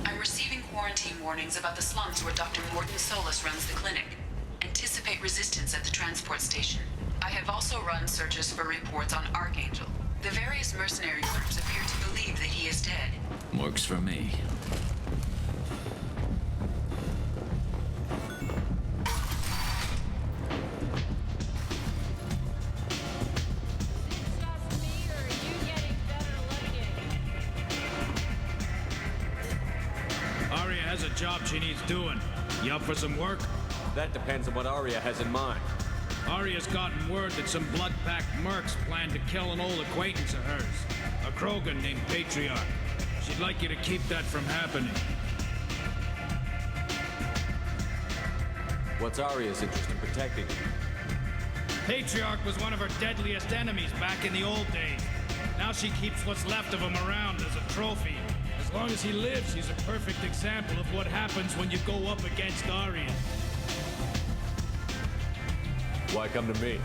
I'm receiving quarantine warnings about the slums where Dr. Morton Solus runs the clinic. Anticipate resistance at the transport station. I have also run searches for reports on Archangel. The various mercenary groups appear to believe that he is dead. Works for me. Aria has a job she needs doing. You up for some work? That depends on what Aria has in mind. Aria's gotten word that some blood-packed mercs plan to kill an old acquaintance of hers, a Krogan named Patriarch. She'd like you to keep that from happening. What's Aria's interest in protecting you? Patriarch was one of her deadliest enemies back in the old days. Now she keeps what's left of him around as a trophy. As long as he lives, he's a perfect example of what happens when you go up against Aria. Why come to me?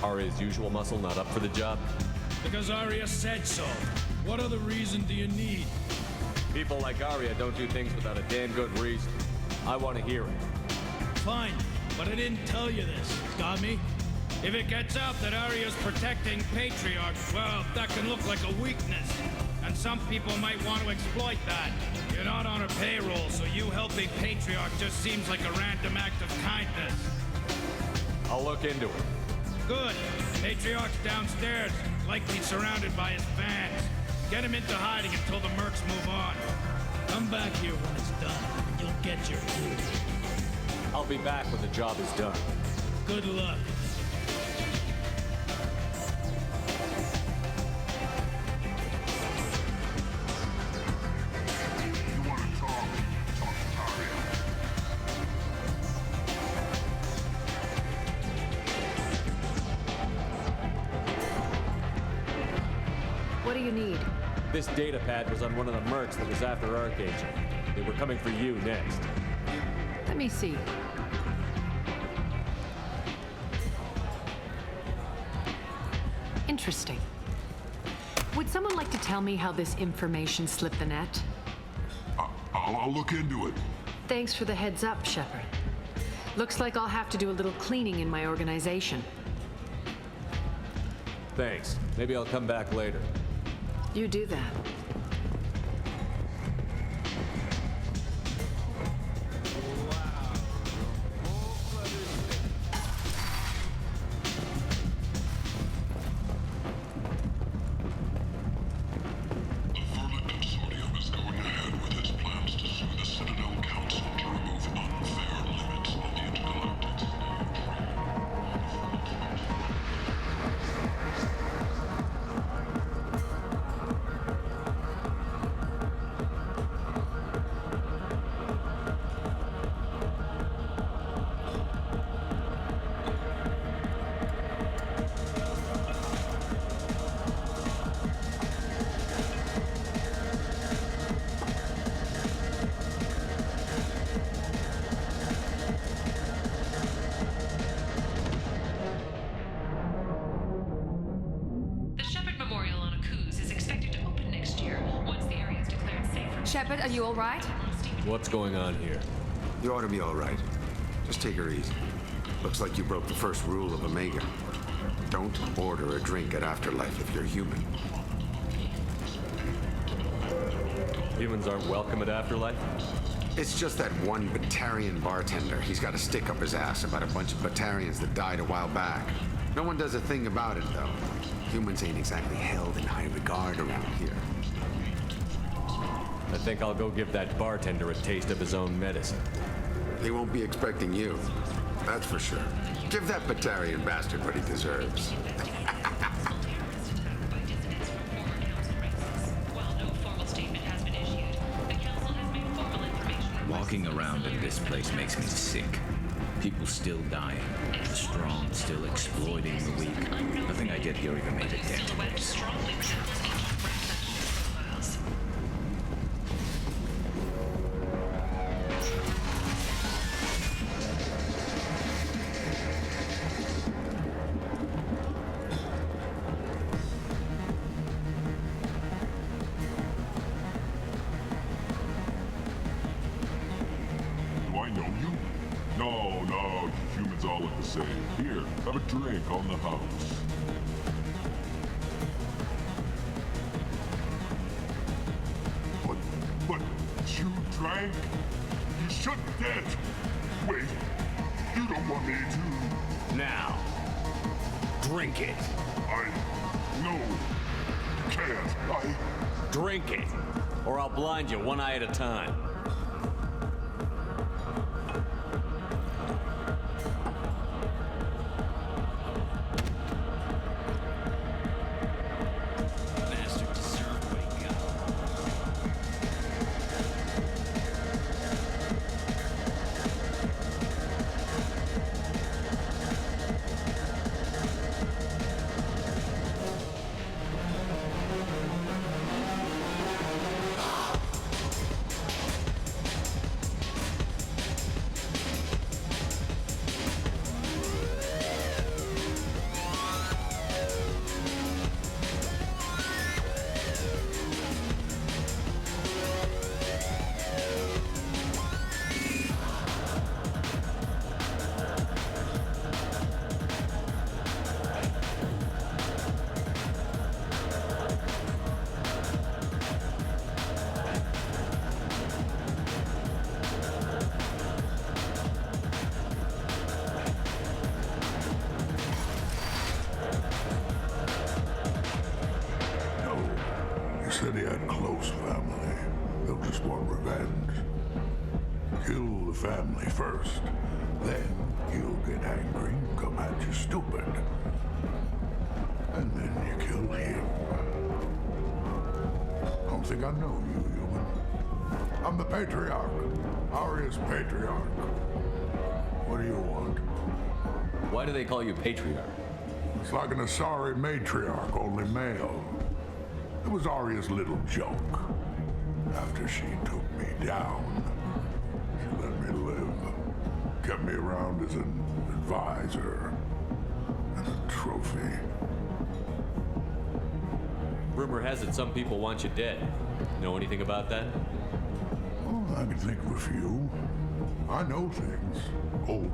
Aria's usual muscle not up for the job? Because Aria said so. What other reason do you need? People like Aria don't do things without a damn good reason. I want to hear it. Fine, but I didn't tell you this. Got me? If it gets out that Aria's protecting Patriarch, well, that can look like a weakness. And some people might want to exploit that. You're not on her payroll, so you helping Patriarch just seems like a random act of kindness. I'll look into it. Good. Patriarch's downstairs, likely surrounded by his fans. Get him into hiding until the mercs move on. Come back here when it's done, and you'll get your due. I'll be back when the job is done. Good luck. What do you need? This data pad was on one of the mercs that was after Archangel. They were coming for you next. Let me see. Interesting. Would someone like to tell me how this information slipped the net? I'll look into it. Thanks for the heads up, Shepard. Looks like I'll have to do a little cleaning in my organization. Thanks. Maybe I'll come back later. You do that. The Vermin Consortium is going ahead with its plans to sue the Citadel Council to remove unfair limits on the intergalactic stage. The Shepard Memorial on Akuz is expected to open next year once the area is declared safe for Shepard, are you all right? What's going on here? You ought to be all right. Just take her easy. Looks like you broke the first rule of Omega. Don't order a drink at Afterlife if you're human. Humans aren't welcome at Afterlife? It's just that one Batarian bartender. He's got a stick up his ass about a bunch of Batarians that died a while back. No one does a thing about it, though. Humans ain't exactly held in high regard around here. I think I'll go give that bartender a taste of his own medicine. He won't be expecting you. That's for sure. Give that Batarian bastard what he deserves. While no formal statement has been issued, the Council has made formal information. Walking around in this place makes me sick. People still dying. The strong still exploiting the weak. Nothing I did here even made a dent. Silhouette strongly resembles ancient red profiles. say. Here, have a drink on the house. But you drank? You shouldn't get. Wait, you don't want me to. Now, drink it. No, can't. Drink it, or I'll blind you one eye at a time. Bastard deserved what he got. Said he had close family. They'll just want revenge. Kill the family first. Then he'll get angry and come at you stupid. And then you kill him. I don't think I know you, human. I'm the Patriarch. Arius Patriarch. What do you want? Why do they call you Patriarch? It's like an Asari matriarch, only male. It was Arya's little joke. After she took me down, she let me live. Kept me around as an advisor and a trophy. Rumor has it some people want you dead. Know anything about that? Oh, I can think of a few. I know things. Old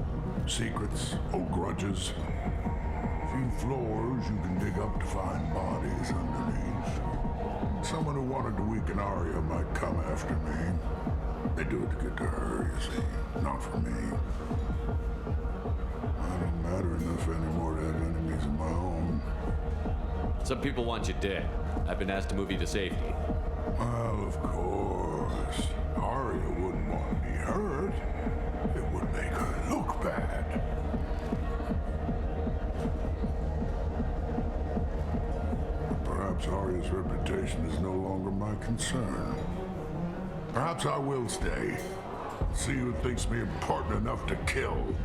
secrets, old grudges. A few floors you can dig up to find bodies underneath. Someone who wanted to weaken Arya might come after me. They do it to get to her, you see, not for me. I don't matter enough anymore to have enemies of my own. Some people want you dead. I've been asked to move you to safety. Well, of course. Arya wouldn't want me hurt. It would make her look bad. Perhaps Arya's reputation is no longer my concern. Perhaps I will stay. See who thinks me important enough to kill.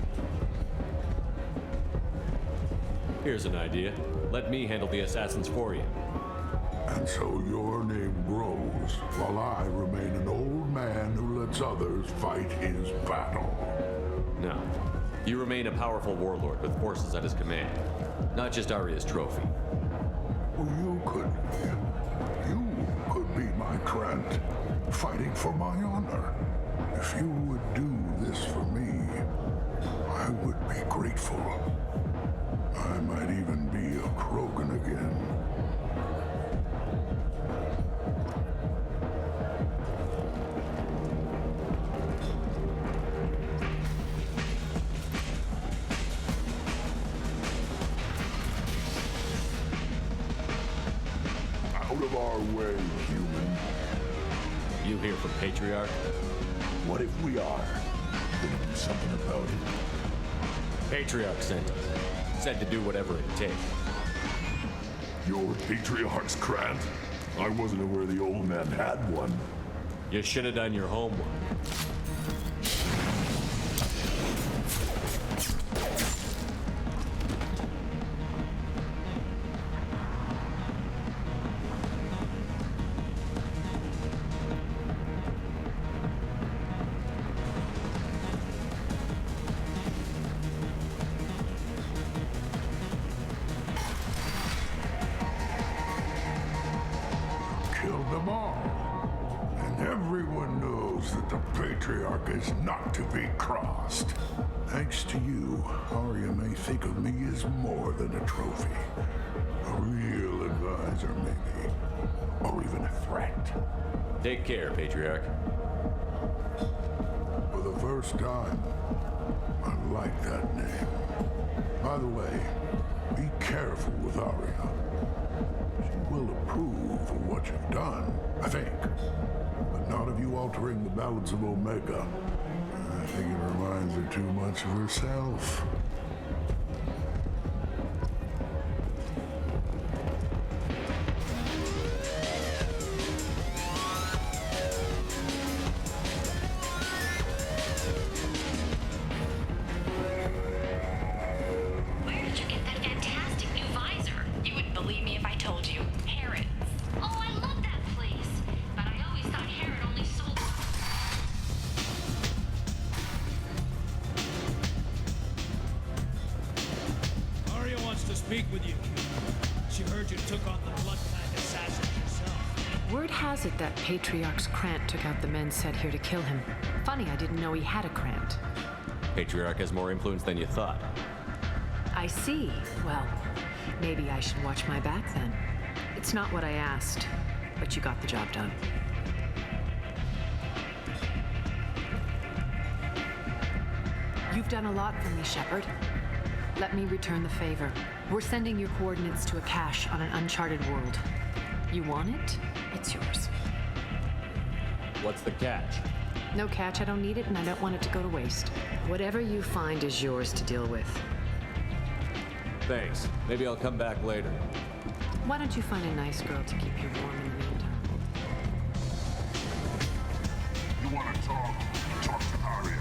Here's an idea. Let me handle the assassins for you. And so your name grows, while I remain an old man who lets others fight his battle. No. You remain a powerful warlord with forces at his command. Not just Arya's trophy. Well, you could be my Trent, fighting for my honor. If you would do this for me, I would be grateful. I might even be a Krogan again. Out of our way, human. You here from Patriarch? What if we are? Gonna do something about it. Patriarch sent us. Said to do whatever it takes. Your Patriarch's Krant? I wasn't aware the old man had one. You should have done your homework. Kill them all. And Everyone knows that the Patriarch is not to be crossed. Thanks to you, Arya may think of me as more than a trophy. A real advisor, maybe. Or even a threat. Take care, Patriarch. For the first time, I like that name. By the way, be careful with Arya. She will approve of what you've done, I think. But not of you altering the balance of Omega. I think it reminds her too much of herself. Where did you get that fantastic new visor? You wouldn't believe me if I told you. Harrods. Oh, I love that place. But I always thought Harrod only sold... Arya wants to speak with you. She heard you took on the blood-clad assassin yourself. Word has it that Patriarch's Krant took out the men sent here to kill him. Funny, I didn't know he had a Krant. Patriarch has more influence than you thought. I see. Well, maybe I should watch my back then. It's not what I asked, but you got the job done. You've done a lot for me, Shepard. Let me return the favor. We're sending your coordinates to a cache on an uncharted world. You want it? It's yours. What's the catch? No catch, I don't need it, and I don't want it to go to waste. Whatever you find is yours to deal with. Thanks. Maybe I'll come back later. Why don't you find a nice girl to keep you warm in the meantime? You want to talk? Talk to Arya.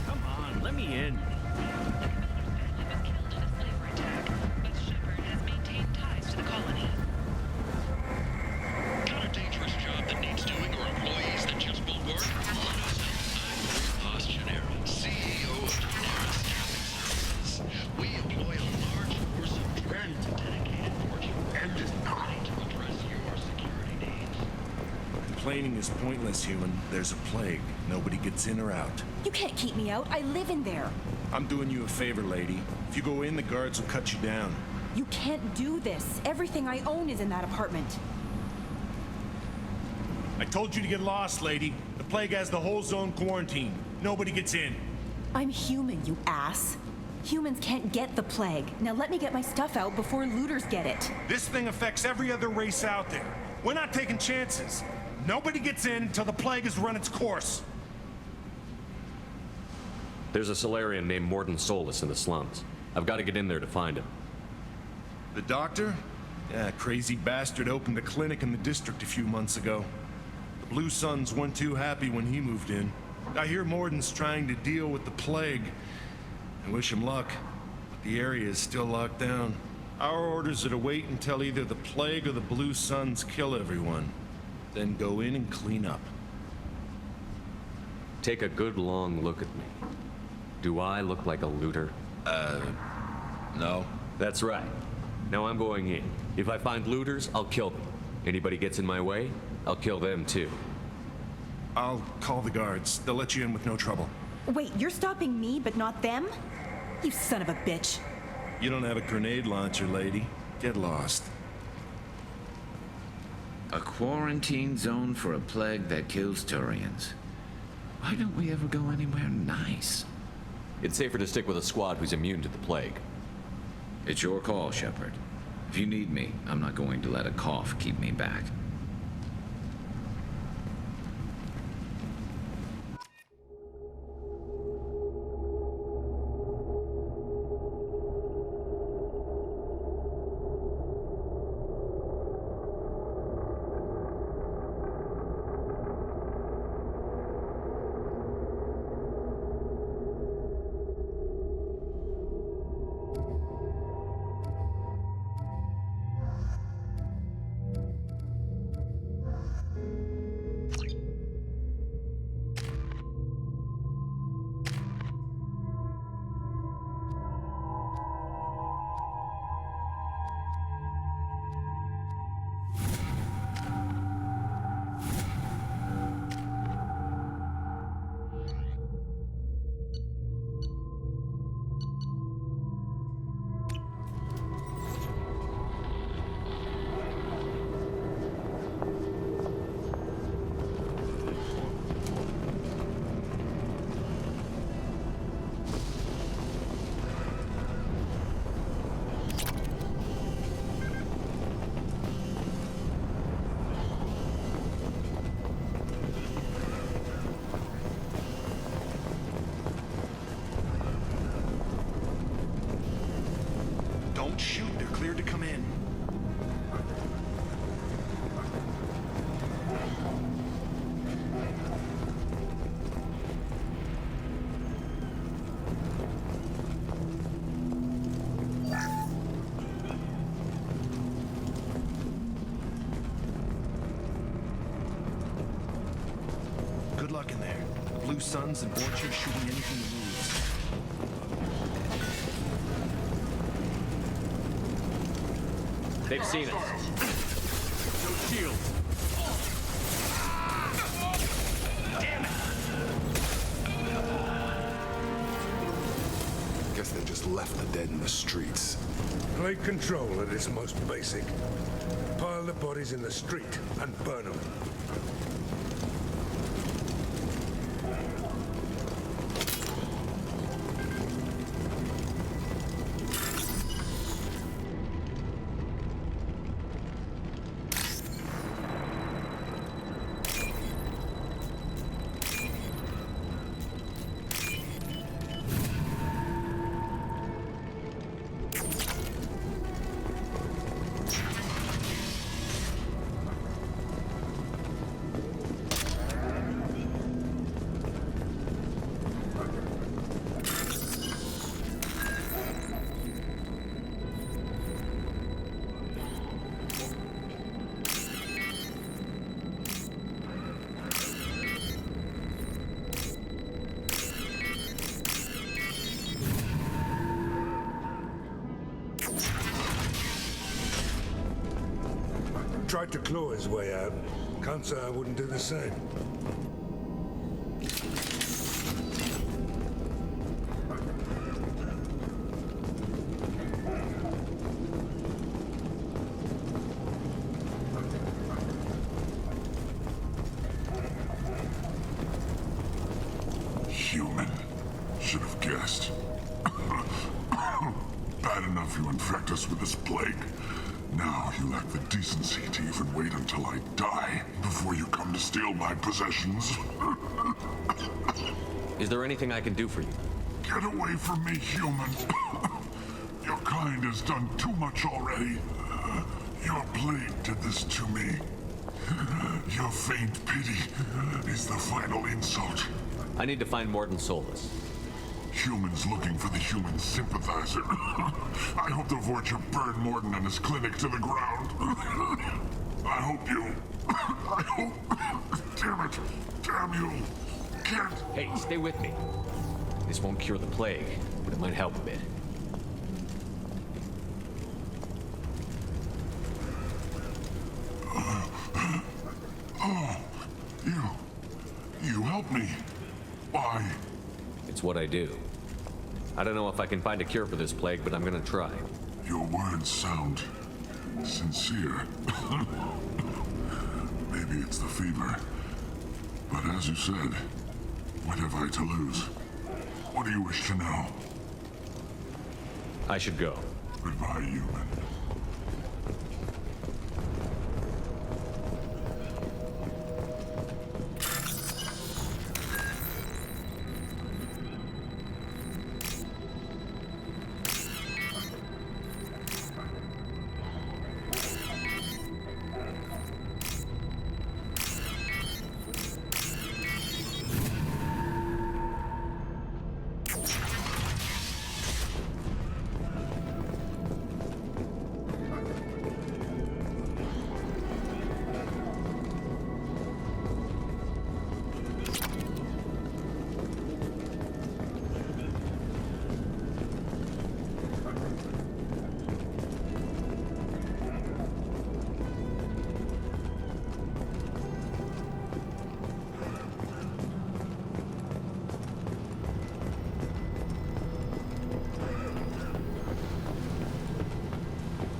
Come on, let me in. was killed in a slaver attack, but Shepard has maintained ties to the colony. Got a dangerous job that needs doing or employees that just won't work? Let us know. I'm Ross Gennaro, CEO of Gennaro Staffing Services. We employ a large force of trained and dedicated fortune and is not to address your security needs. Complaining is pointless, human. There's a plague. Nobody gets in or out. You can't keep me out. I live in there. I'm doing you a favor, lady. If you go in, the guards will cut you down. You can't do this. Everything I own is in that apartment. I told you to get lost, lady. The plague has the whole zone quarantined. Nobody gets in. I'm human, you ass. Humans can't get the plague. Now let me get my stuff out before looters get it. This thing affects every other race out there. We're not taking chances. Nobody gets in until the plague has run its course. There's a Solarian named Morden Solus in the slums. I've got to get in there to find him. The doctor? Yeah, crazy bastard opened a clinic in the district a few months ago. The Blue Suns weren't too happy when he moved in. I hear Morden's trying to deal with the plague. I wish him luck, but the area is still locked down. Our orders are to wait until either the plague or the Blue Suns kill everyone, then go in and clean up. Take a good long look at me. Do I look like a looter? No. That's right. Now I'm going in. If I find looters, I'll kill them. Anybody gets in my way, I'll kill them too. I'll call the guards. They'll let you in with no trouble. Wait, you're stopping me, but not them? You son of a bitch. You don't have a grenade launcher, lady. Get lost. A quarantine zone for a plague that kills Turians. Why don't we ever go anywhere nice? It's safer to stick with a squad who's immune to the plague. It's your call, Shepard. If you need me, I'm not going to let a cough keep me back. Don't shoot. They're cleared to come in. Good luck in there. Blue Suns and Orchard shooting anything that moves. They've seen us. No shield. Guess they just left the dead in the streets. Plague control at its most basic. Pile the bodies in the street and burn them. Tried to claw his way out. Can't say I wouldn't do the same. Human. Should have guessed. Bad enough you infect us with this plague. Now you lack the decency to even wait until I die before you come to steal my possessions. Is there anything I can do for you? Get away from me, human. Your kind has done too much already. Your plague did this to me. Your faint pity is the final insult. I need to find Morton Solus. Humans looking for the human sympathizer. I hope the Vorcha burn Morton and his clinic to the ground. I hope you... I hope... Damn it. Damn you. Can't... Hey, stay with me. This won't cure the plague, but it might help a bit. Oh, you help me. Why? It's what I do. I don't know if I can find a cure for this plague, but I'm gonna try. Your words sound sincere. Maybe it's the fever. But as you said, what have I to lose? What do you wish to know? I should go. Goodbye, human.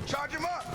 Charge him up!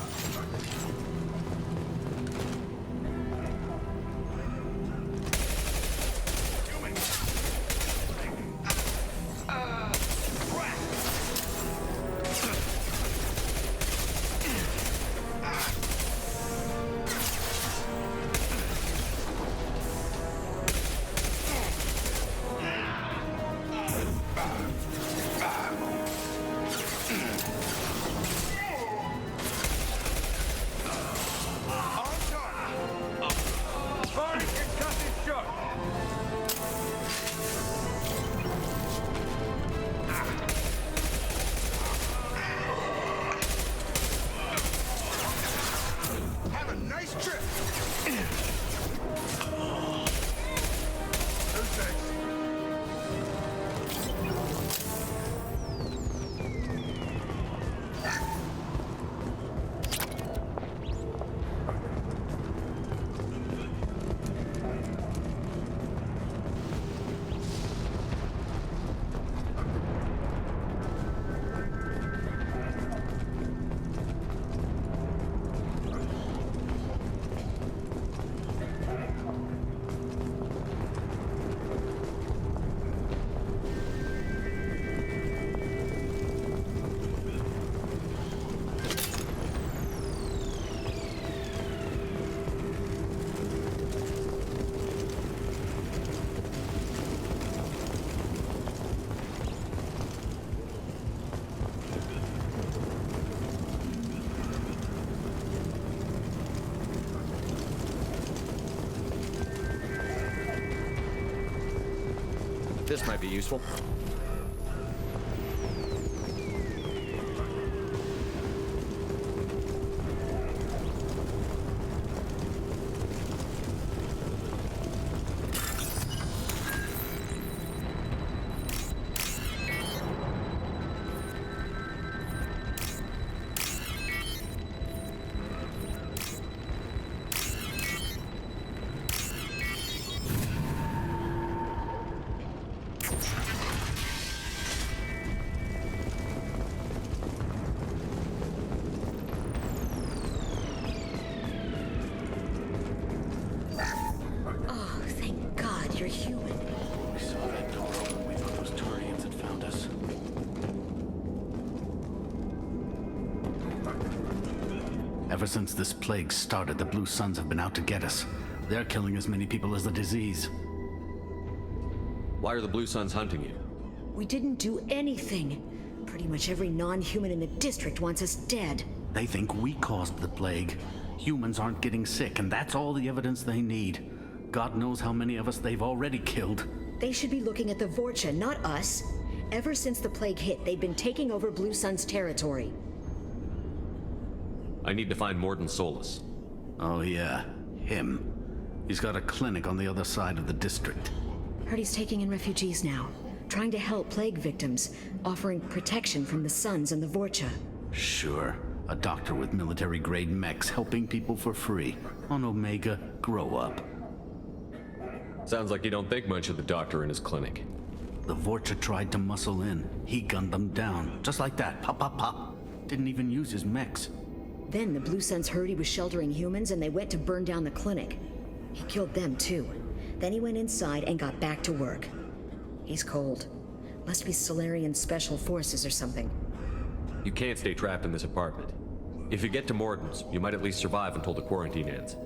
This might be useful. Oh, thank God you're human. We saw that door open. We thought those Turians had found us. Ever since this plague started, the Blue Suns have been out to get us. They're killing as many people as the disease. Why are the Blue Suns hunting you? We didn't do anything. Pretty much every non-human in the district wants us dead. They think we caused the plague. Humans aren't getting sick, and that's all the evidence they need. God knows how many of us they've already killed. They should be looking at the Vorcha, not us. Ever since the plague hit, they've been taking over Blue Sun's territory. I need to find Morden Solus. Oh yeah, him. He's got a clinic on the other side of the district. Heard he's taking in refugees now, trying to help plague victims, offering protection from the Suns and the Vorcha. Sure. A doctor with military-grade mechs helping people for free. On Omega, grow up. Sounds like you don't think much of the doctor in his clinic. The Vorcha tried to muscle in. He gunned them down. Just like that. Pop, pop, pop. Didn't even use his mechs. Then the Blue Suns heard he was sheltering humans and they went to burn down the clinic. He killed them too. Then he went inside and got back to work. He's cold. Must be Solarian Special Forces or something. You can't stay trapped in this apartment. If you get to Morden's, you might at least survive until the quarantine ends.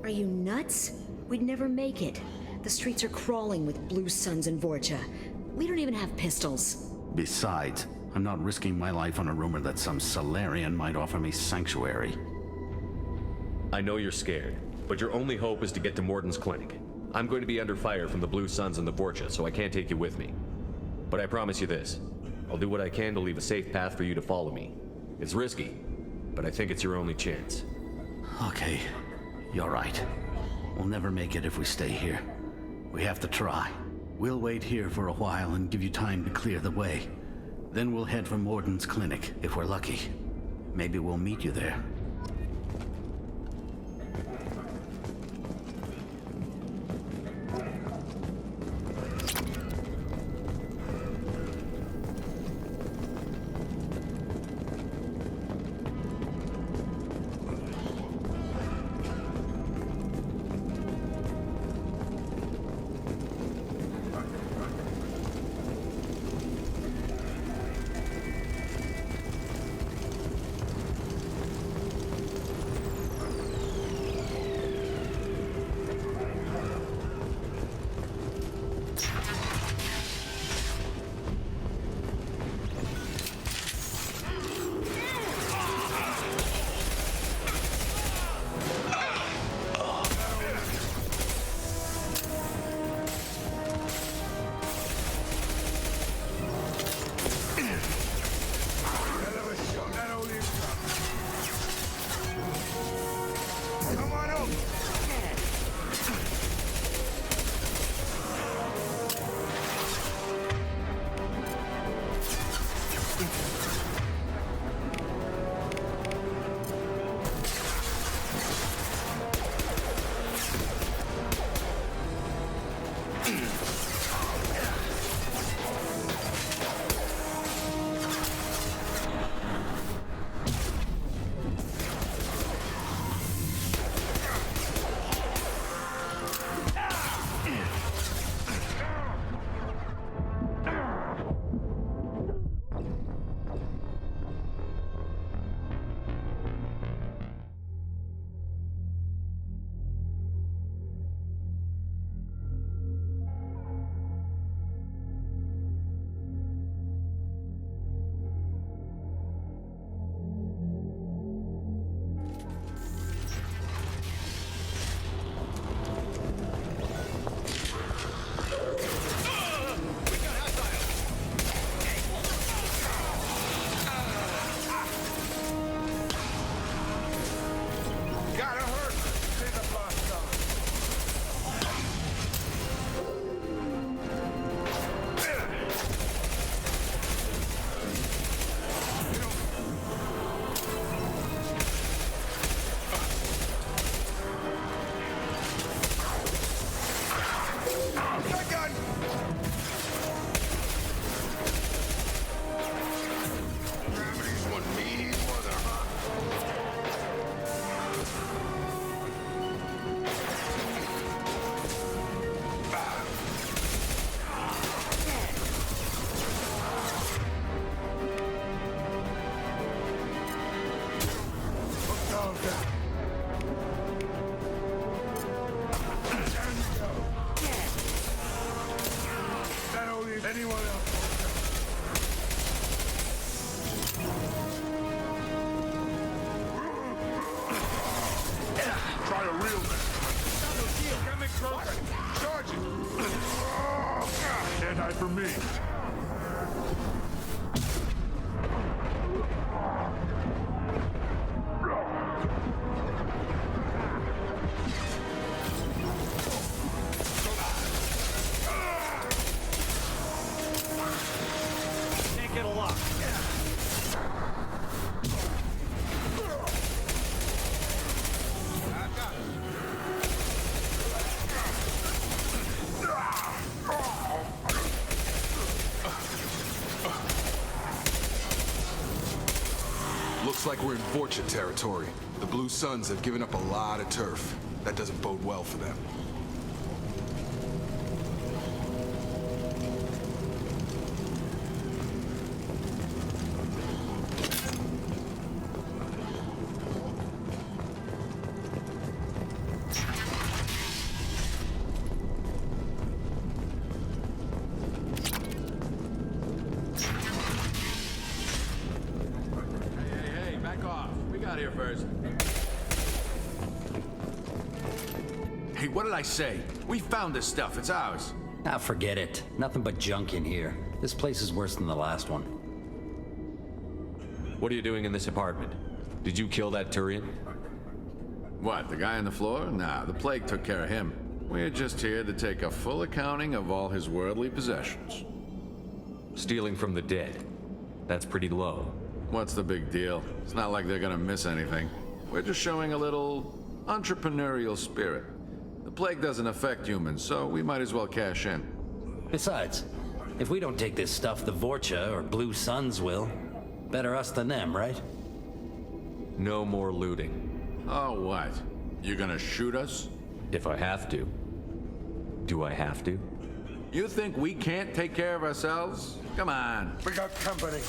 Are you nuts? We'd never make it. The streets are crawling with Blue Suns and Vorcha. We don't even have pistols. Besides, I'm not risking my life on a rumor that some Solarian might offer me sanctuary. I know you're scared, but your only hope is to get to Morden's clinic. I'm going to be under fire from the Blue Suns and the Vorcha, so I can't take you with me. But I promise you this. I'll do what I can to leave a safe path for you to follow me. It's risky, but I think it's your only chance. Okay, you're right. We'll never make it if we stay here. We have to try. We'll wait here for a while and give you time to clear the way. Then we'll head for Morden's clinic, if we're lucky. Maybe we'll meet you there. Sergeant! Can't hide from me. Can't get a lock. Looks like we're in Vorcha territory. The Blue Suns have given up a lot of turf. That doesn't bode well for them. Hey, back off. We got here first. Hey, what did I say? We found this stuff. It's ours. Ah, forget it. Nothing but junk in here. This place is worse than the last one. What are you doing in this apartment? Did you kill that Turian? What, the guy on the floor? Nah, the plague took care of him. We're just here to take a full accounting of all his worldly possessions. Stealing from the dead. That's pretty low. What's the big deal? It's not like they're gonna miss anything. We're just showing a little entrepreneurial spirit. The plague doesn't affect humans, so we might as well cash in. Besides, if we don't take this stuff, the Vorcha or Blue Suns will. Better us than them, right? No more looting. Oh, what? You gonna shoot us? If I have to. Do I have to? You think we can't take care of ourselves? Come on. We got company.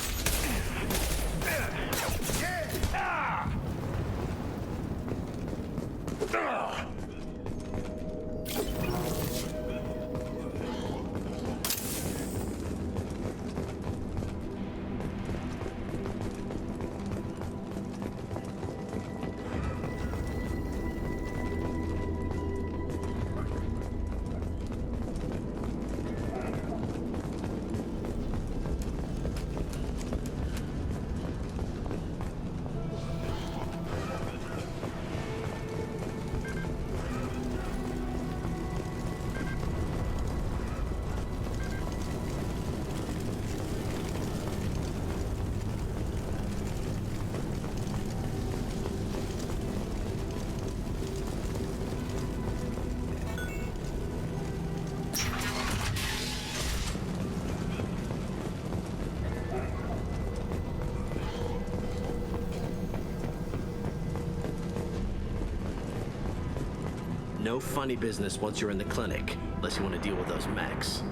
No funny business once you're in the clinic, unless you want to deal with those mechs.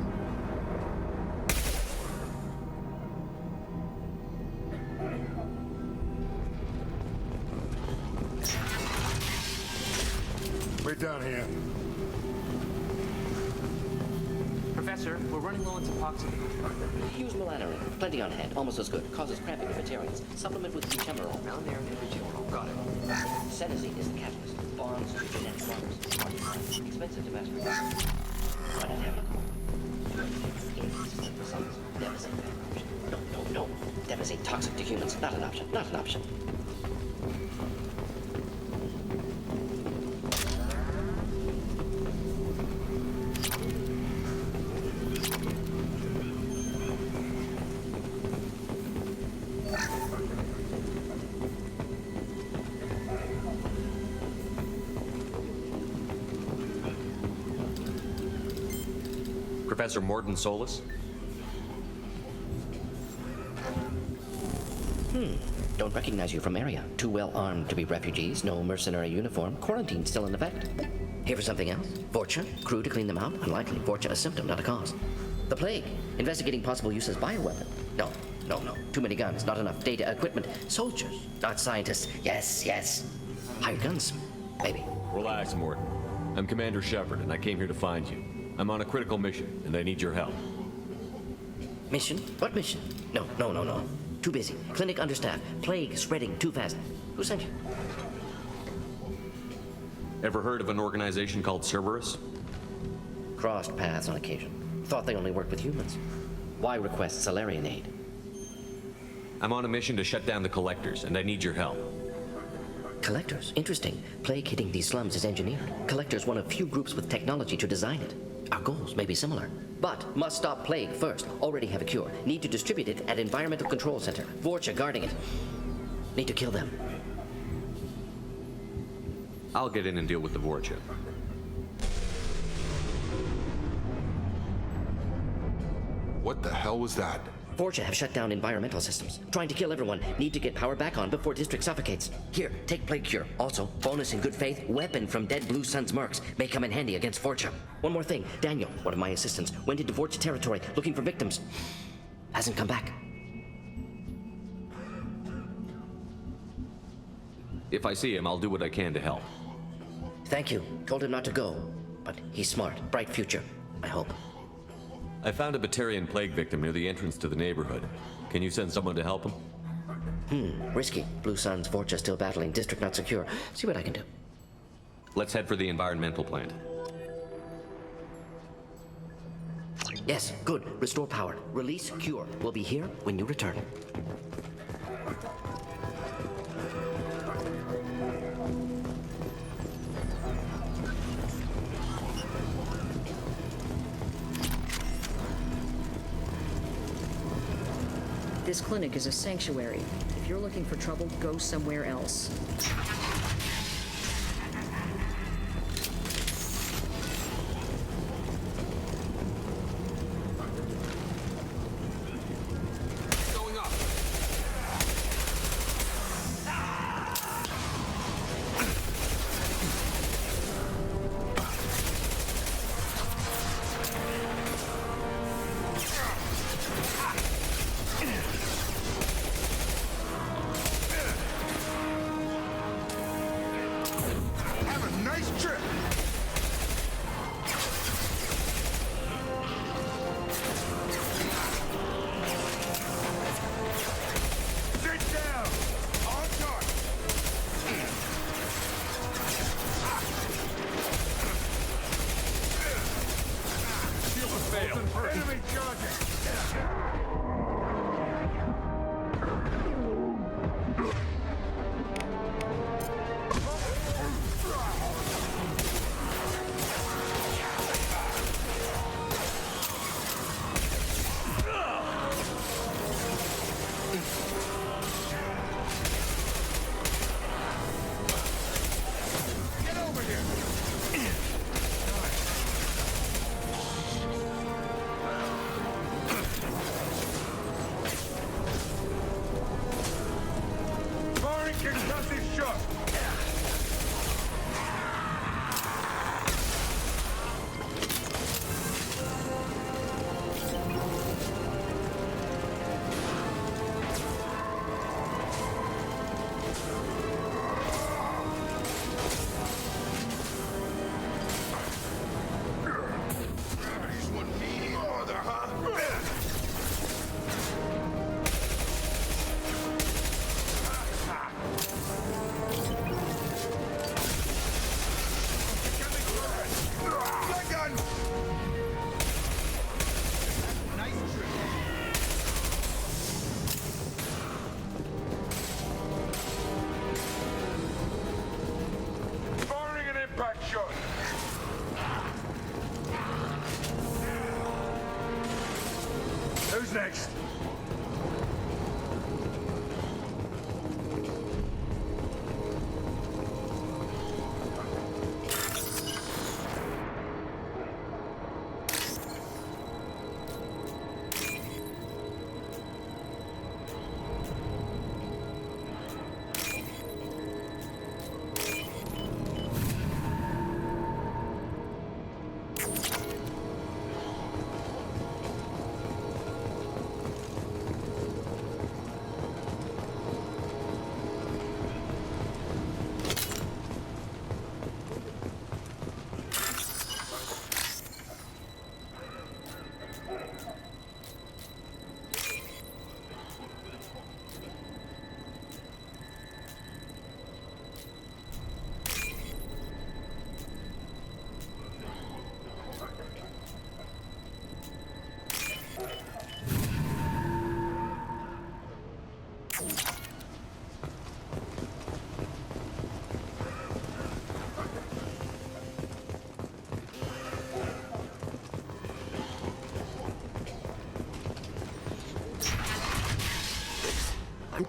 We're done here. Professor, we're running low on Suboxone. Use melanorin. Plenty on hand. Almost as good. Causes cramping in vegetarians. Supplement with butemerol. Melanorin and butemerol. Got it. Senosine is the catalyst. Bonds to genetic markers. Expensive to mass produce. Why not have it? Devastate. No. Devastate toxic to humans. Not an option. Not an option. Professor Morton Solus? Don't recognize you from area. Too well armed to be refugees. No mercenary uniform. Quarantine still in effect. Here for something else? Vorcha? Crew to clean them out? Unlikely. Vorcha a symptom, not a cause. The plague. Investigating possible use as bioweapon. No. Too many guns. Not enough data, equipment. Soldiers, not scientists. Yes. Hired guns. Maybe. Relax, Morton. I'm Commander Shepard, and I came here to find you. I'm on a critical mission, and I need your help. Mission? What mission? No. Too busy. Clinic understaffed. Plague spreading too fast. Who sent you? Ever heard of an organization called Cerberus? Crossed paths on occasion. Thought they only worked with humans. Why request Salarian aid? I'm on a mission to shut down the Collectors, and I need your help. Collectors? Interesting. Plague hitting these slums is engineered. Collectors one of few groups with technology to design it. Our goals may be similar. But must stop plague first. Already have a cure. Need to distribute it at Environmental Control Center. Vorcha guarding it. Need to kill them. I'll get in and deal with the Vorcha. What the hell was that? Vorcha have shut down environmental systems. Trying to kill everyone. Need to get power back on before District suffocates. Here, take Plague Cure. Also, bonus in good faith, weapon from dead Blue Sun's mercs. May come in handy against Vorcha. One more thing. Daniel, one of my assistants, went into Vorcha territory looking for victims. Hasn't come back. If I see him, I'll do what I can to help. Thank you. Told him not to go. But he's smart. Bright future. I hope. I found a Batarian plague victim near the entrance to the neighborhood. Can you send someone to help him? Risky. Blue Sun's Vorcha still battling. District not secure. See what I can do. Let's head for the environmental plant. Yes, good. Restore power. Release Cure. We'll be here when you return. This clinic is a sanctuary. If you're looking for trouble, go somewhere else. Who's next?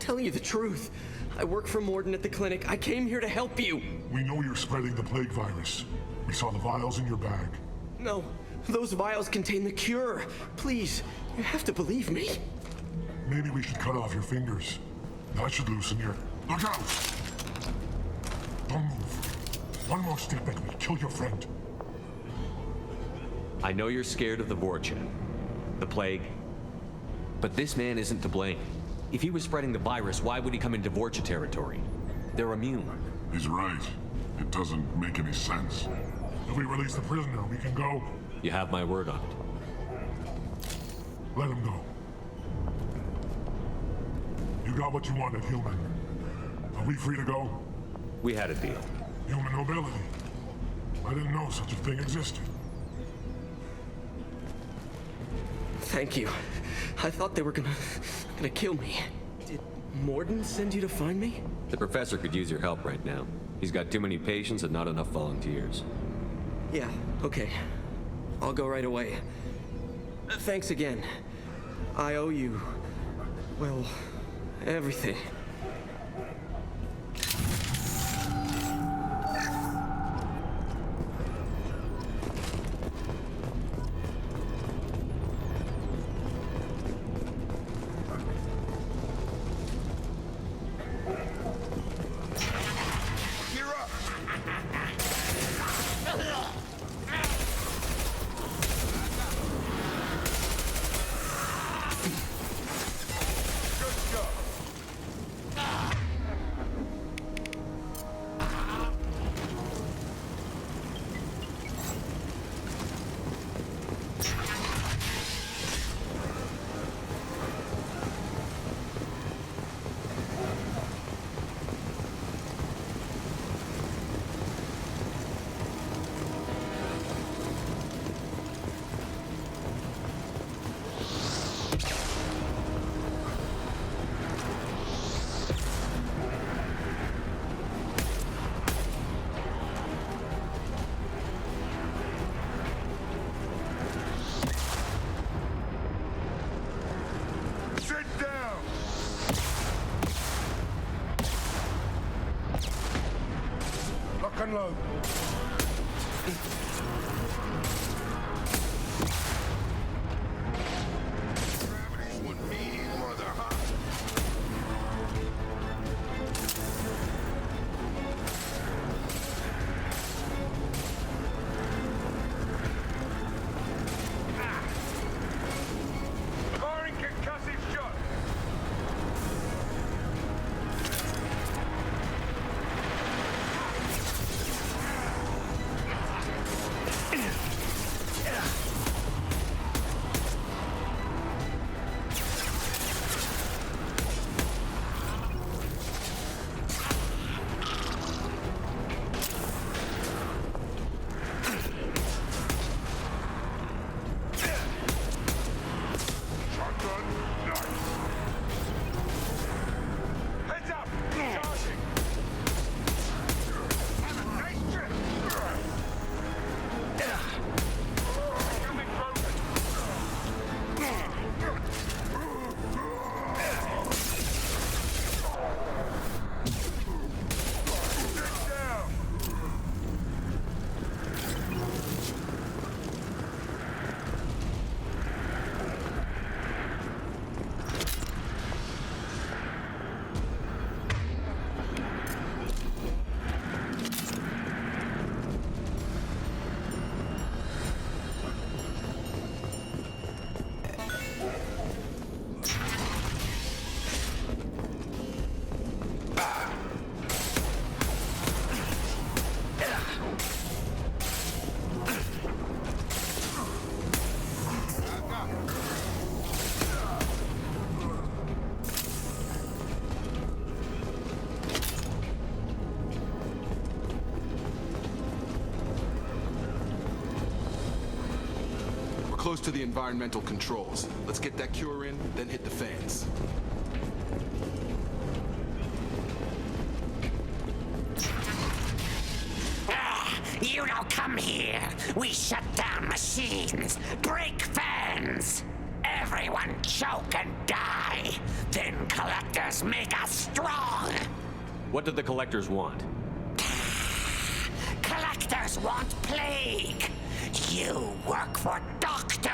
telling you the truth. I work for Morden at the clinic. I came here to help you. We know you're spreading the plague virus. We saw the vials in your bag. No, those vials contain the cure. Please, you have to believe me. Maybe we should cut off your fingers. That should loosen your... Look out! Don't move. One more step and we'll kill your friend. I know you're scared of the Vorcha, the plague, but this man isn't to blame. If he was spreading the virus, why would he come into Vorcha territory? They're immune. He's right. It doesn't make any sense. If we release the prisoner, we can go. You have my word on it. Let him go. You got what you wanted, human. Are we free to go? We had a deal. Human nobility. I didn't know such a thing existed. Thank you. I thought they were gonna kill me. Did Morden send you to find me? The professor could use your help right now. He's got too many patients and not enough volunteers. Yeah, okay. I'll go right away. Thanks again. I owe you, well, everything. Unload. Close to the environmental controls. Let's get that cure in, then hit the fans. You don't come here. We shut down machines, break fans. everyone choke and die. Then collectors make us strong. What do the collectors want? Collectors want plague. You work for Doctor.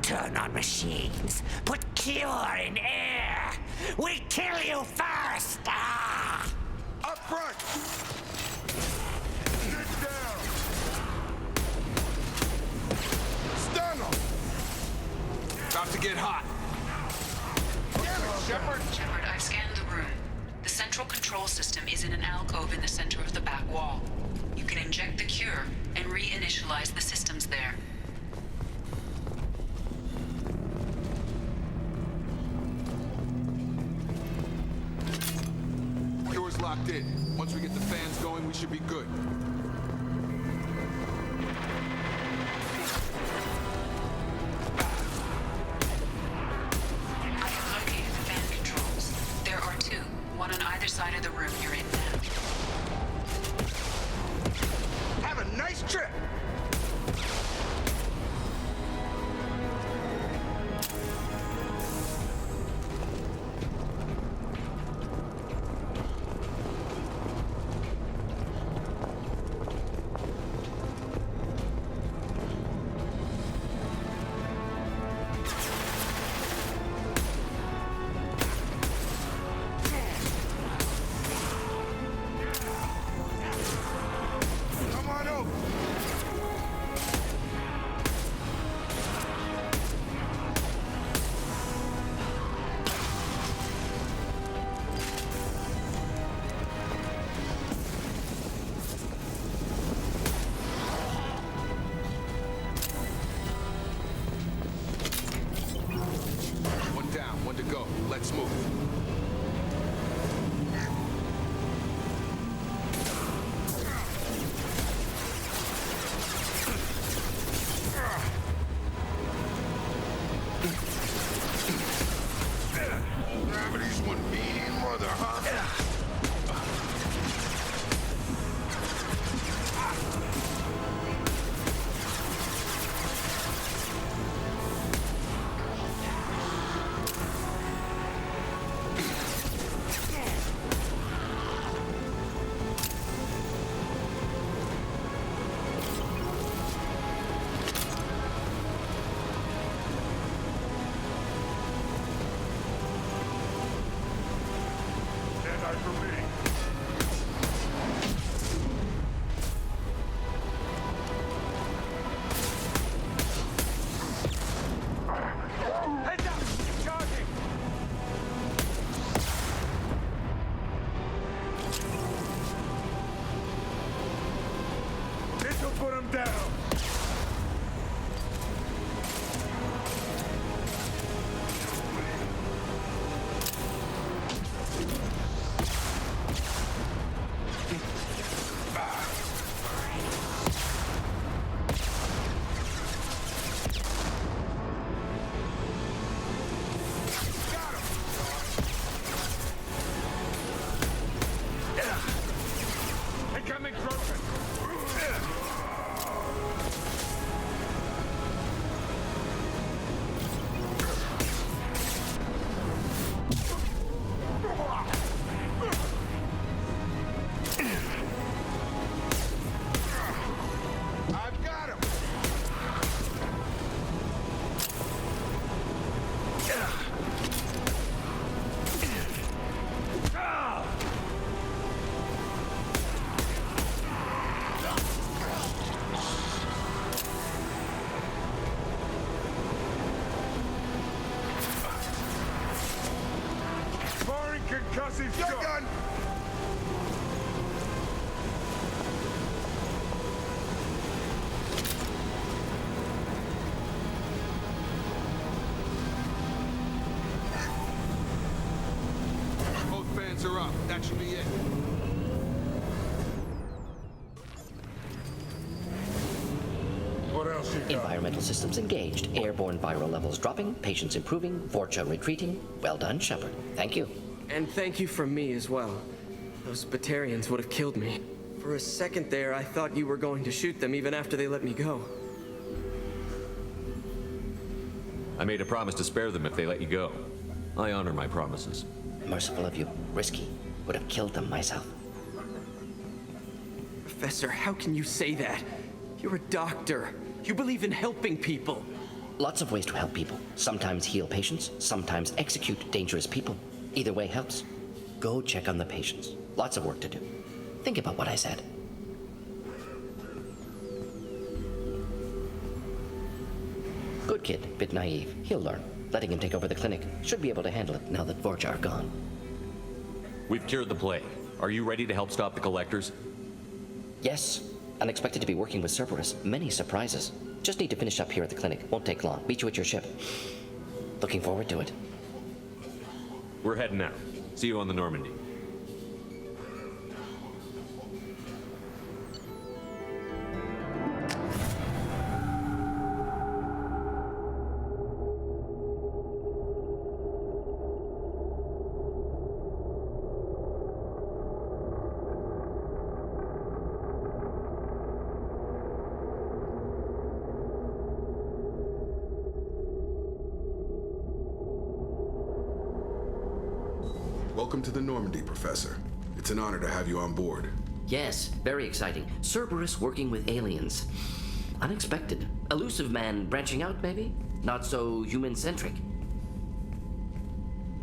Turn on machines. Put cure in air. We kill you first. Ah! Up front! Get down! Stun them! About to get hot. Damn it, Shepard! Shepard, I've scanned the room. The central control system is in an alcove in the center of the back wall. You can inject the cure and reinitialize the systems there. Door's locked in. Once we get the fans going, we should be good. I have located the fan controls. There are two, one on either side of the room you're in now. Have a nice trip! Come on over! One down, one to go. Let's move. Gravity's one mean mother, huh? Stand by for me. Heads up! Charging! This'll put him down! Incoming Krogan! I've got him! Firing concussive shot! Both fans are up. That should be it. What else you got? Environmental systems engaged. Airborne viral levels dropping. Patients improving. Vorcha retreating. Well done, Shepard. Thank you. And thank you from me as well. Those Batarians would have killed me. For a second there, I thought you were going to shoot them even after they let me go. I made a promise to spare them if they let you go. I honor my promises. Merciful of you. Risky. Would have killed them myself. Professor, how can you say that? You're a doctor. You believe in helping people. Lots of ways to help people. Sometimes heal patients, sometimes execute dangerous people. Either way helps. Go check on the patients. Lots of work to do. Think about what I said. Good kid, bit naive. He'll learn. Letting him take over the clinic. Should be able to handle it now that Vorcha are gone. We've cured the plague. Are you ready to help stop the Collectors? Yes. Unexpected to be working with Cerberus. Many surprises. Just need to finish up here at the clinic. Won't take long. Meet you at your ship. Looking forward to it. We're heading out. See you on the Normandy. Welcome to the Normandy, Professor. It's an honor to have you on board. Yes, very exciting. Cerberus working with aliens. Unexpected. Elusive man branching out, maybe? Not so human-centric.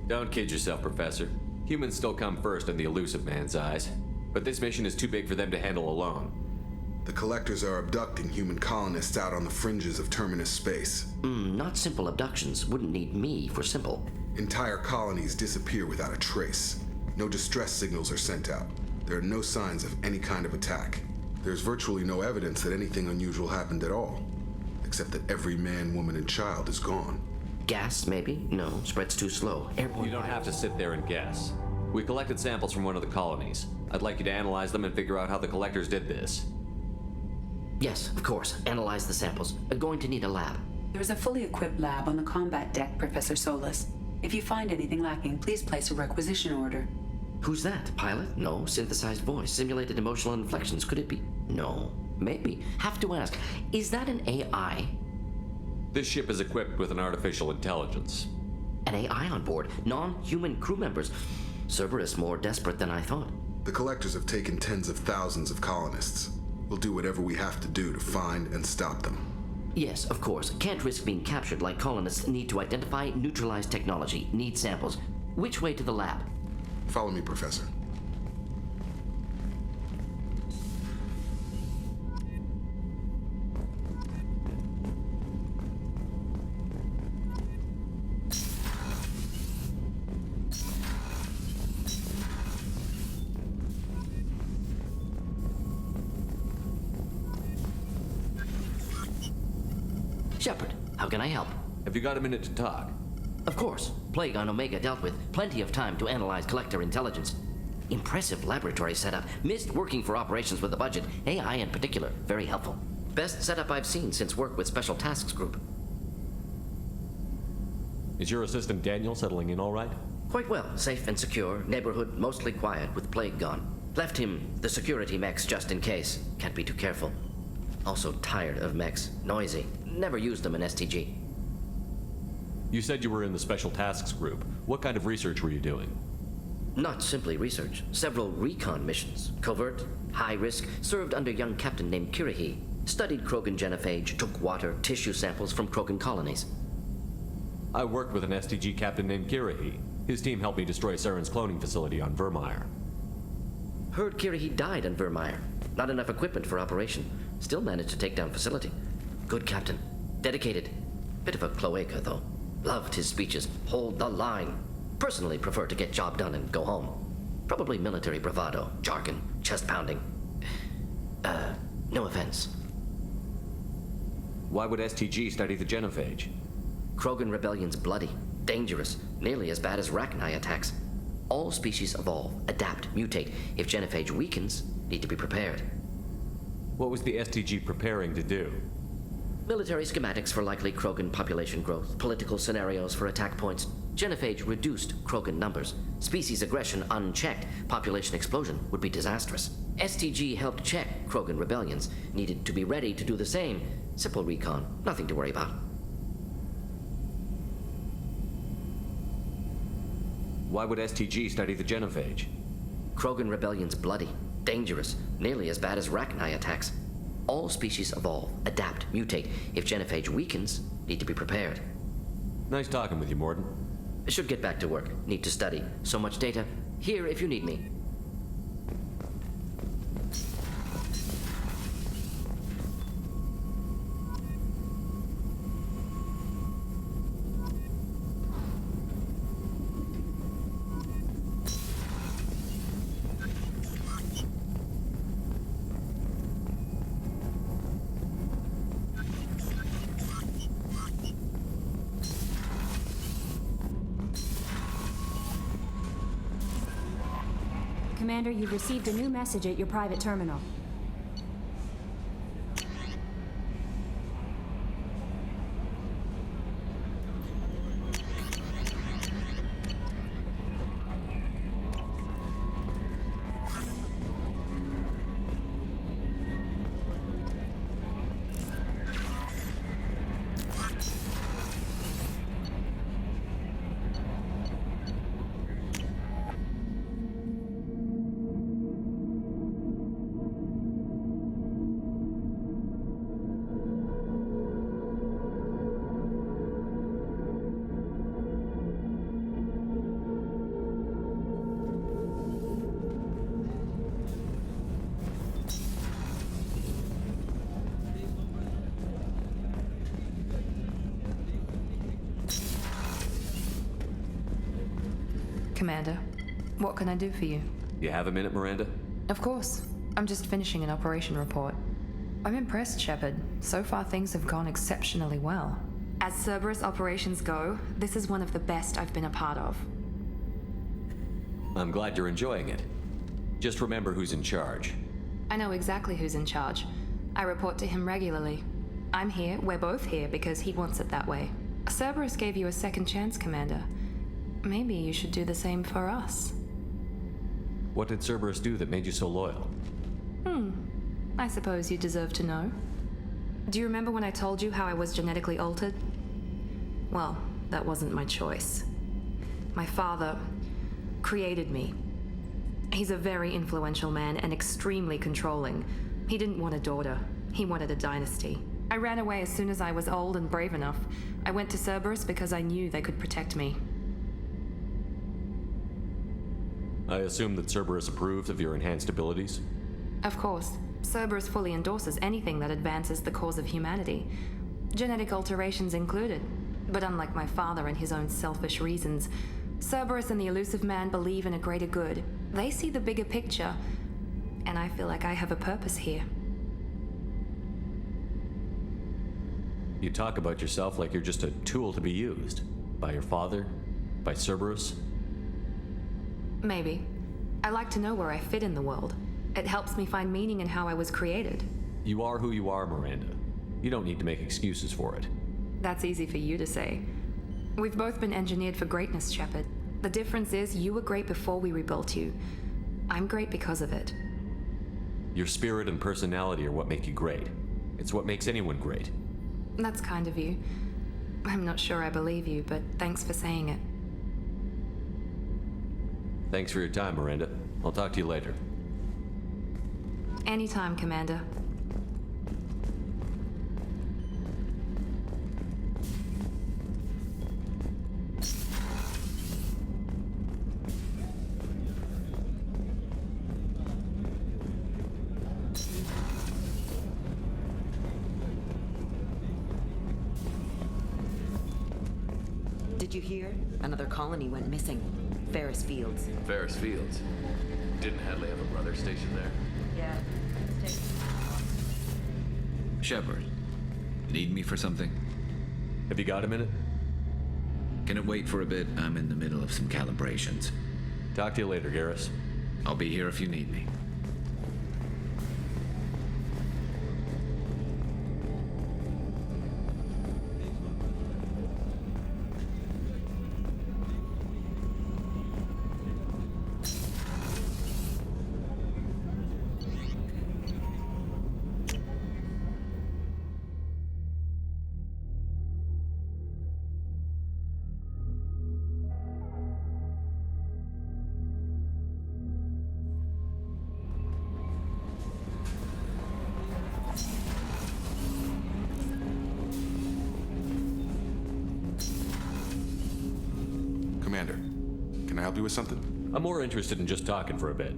Don't kid yourself, Professor. Humans still come first in the elusive man's eyes. But this mission is too big for them to handle alone. The Collectors are abducting human colonists out on the fringes of Terminus space. Not simple abductions. Wouldn't need me for simple. Entire colonies disappear without a trace. No distress signals are sent out. There are no signs of any kind of attack. There's virtually no evidence that anything unusual happened at all, except that every man, woman, and child is gone. Gas, maybe? No, spreads too slow. Airborne. You don't have to sit there and guess. We collected samples from one of the colonies. I'd like you to analyze them and figure out how the Collectors did this. Yes, of course. Analyze the samples. Going to need a lab. There is a fully equipped lab on the combat deck, Professor Solis. If you find anything lacking, please place a requisition order. Who's that? Pilot? No. Synthesized voice. Simulated emotional inflections. Could it be? No. Maybe. Have to ask. Is that an AI? This ship is equipped with an artificial intelligence. An AI on board? Non-human crew members? Cerberus more desperate than I thought. The Collectors have taken tens of thousands of colonists. We'll do whatever we have to do to find and stop them. Yes, of course. Can't risk being captured like colonists need to identify, neutralize technology, need samples. Which way to the lab? Follow me, Professor. Shepard, how can I help? Have you got a minute to talk? Of course. Plague on Omega dealt with. Plenty of time to analyze Collector intelligence. Impressive laboratory setup. Missed working for operations with a budget. AI in particular. Very helpful. Best setup I've seen since work with Special Tasks Group. Is your assistant Daniel settling in all right? Quite well. Safe and secure. Neighborhood mostly quiet with Plague gone. Left him the security mechs just in case. Can't be too careful. Also tired of mechs. Noisy. Never used them in STG. You said you were in the Special Tasks Group. What kind of research were you doing? Not simply research. Several recon missions. Covert, high risk, served under a young captain named Kirahi. Studied Krogan genophage, took water, tissue samples from Krogan colonies. I worked with an STG captain named Kirahi. His team helped me destroy Saren's cloning facility on Vermeer. Heard Kirahi died on Vermeer. Not enough equipment for operation. Still managed to take down facility. Good captain. Dedicated. Bit of a cloaca, though. Loved his speeches. Hold the line. Personally prefer to get job done and go home. Probably military bravado, jargon, chest pounding. No offense. Why would STG study the genophage? Krogan rebellion's bloody, dangerous, nearly as bad as Rachni attacks. All species evolve, adapt, mutate. If genophage weakens, need to be prepared. What was the STG preparing to do? Military schematics for likely Krogan population growth, political scenarios for attack points. Genophage reduced Krogan numbers. Species aggression unchecked, population explosion would be disastrous. STG helped check Krogan rebellions, needed to be ready to do the same. Simple recon, nothing to worry about. Why would STG study the genophage? Krogan rebellion's bloody, dangerous, nearly as bad as Rachni attacks. All species evolve, adapt, mutate. If genophage weakens, need to be prepared. Nice talking with you, Mordin. Should get back to work. Need to study. So much data. Here if you need me. Commander, you've received a new message at your private terminal. Commander, what can I do for you? You have a minute, Miranda? Of course. I'm just finishing an operation report. I'm impressed, Shepard. So far, things have gone exceptionally well. As Cerberus operations go, this is one of the best I've been a part of. I'm glad you're enjoying it. Just remember who's in charge. I know exactly who's in charge. I report to him regularly. I'm here, we're both here, because he wants it that way. Cerberus gave you a second chance, Commander. Maybe you should do the same for us. What did Cerberus do that made you so loyal? I suppose you deserve to know. Do you remember when I told you how I was genetically altered? Well, that wasn't my choice. My father created me. He's a very influential man and extremely controlling. He didn't want a daughter. He wanted a dynasty. I ran away as soon as I was old and brave enough. I went to Cerberus because I knew they could protect me. I assume that Cerberus approved of your enhanced abilities? Of course. Cerberus fully endorses anything that advances the cause of humanity. Genetic alterations included. But unlike my father and his own selfish reasons, Cerberus and the Elusive Man believe in a greater good. They see the bigger picture, and I feel like I have a purpose here. You talk about yourself like you're just a tool to be used. By your father? By Cerberus? Maybe. I like to know where I fit in the world. It helps me find meaning in how I was created. You are who you are, Miranda. You don't need to make excuses for it. That's easy for you to say. We've both been engineered for greatness, Shepard. The difference is you were great before we rebuilt you. I'm great because of it. Your spirit and personality are what make you great. It's what makes anyone great. That's kind of you. I'm not sure I believe you, but thanks for saying it. Thanks for your time, Miranda. I'll talk to you later. Anytime, Commander. Did you hear? Another colony went missing. Ferris Fields. Ferris Fields? Didn't Hadley have a brother stationed there? Yeah. Shepard, need me for something? Have you got a minute? Can it wait for a bit? I'm in the middle of some calibrations. Talk to you later, Garrus. I'll be here if you need me. Can I help you with something? I'm more interested in just talking for a bit.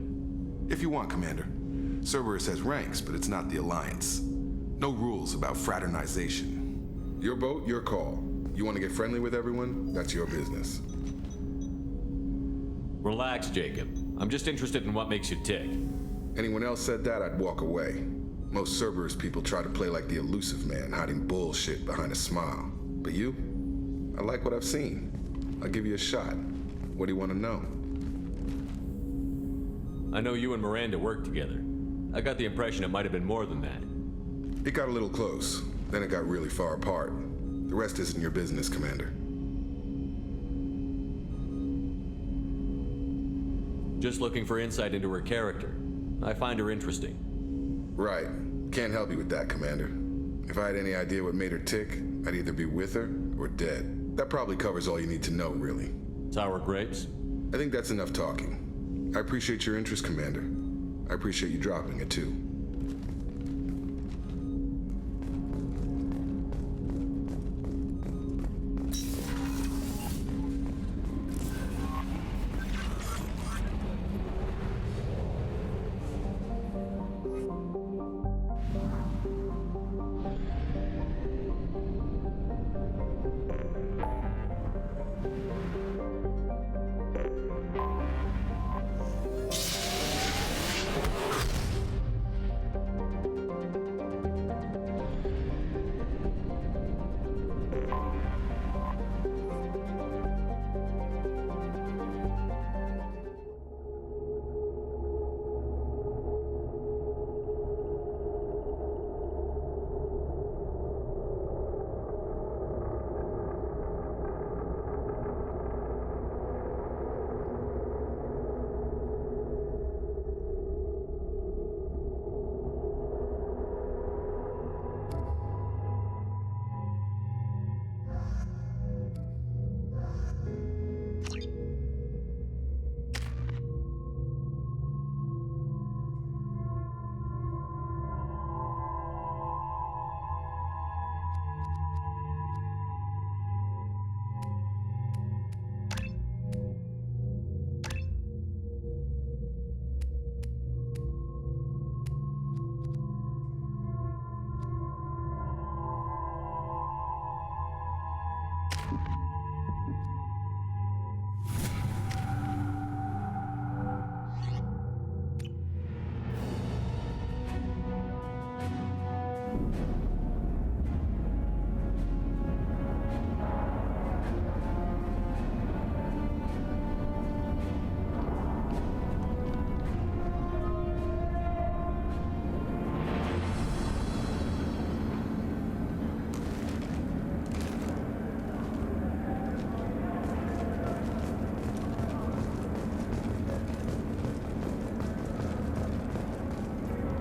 If you want, Commander. Cerberus has ranks, but it's not the Alliance. No rules about fraternization. Your boat, your call. You want to get friendly with everyone? That's your business. Relax, Jacob. I'm just interested in what makes you tick. Anyone else said that, I'd walk away. Most Cerberus people try to play like the elusive man, hiding bullshit behind a smile. But you? I like what I've seen. I'll give you a shot. What do you want to know? I know you and Miranda work together. I got the impression it might have been more than that. It got a little close. Then it got really far apart. The rest isn't your business, Commander. Just looking for insight into her character. I find her interesting. Right. Can't help you with that, Commander. If I had any idea what made her tick, I'd either be with her or dead. That probably covers all you need to know, really. Sour grapes? I think that's enough talking. I appreciate your interest, Commander. I appreciate you dropping it, too.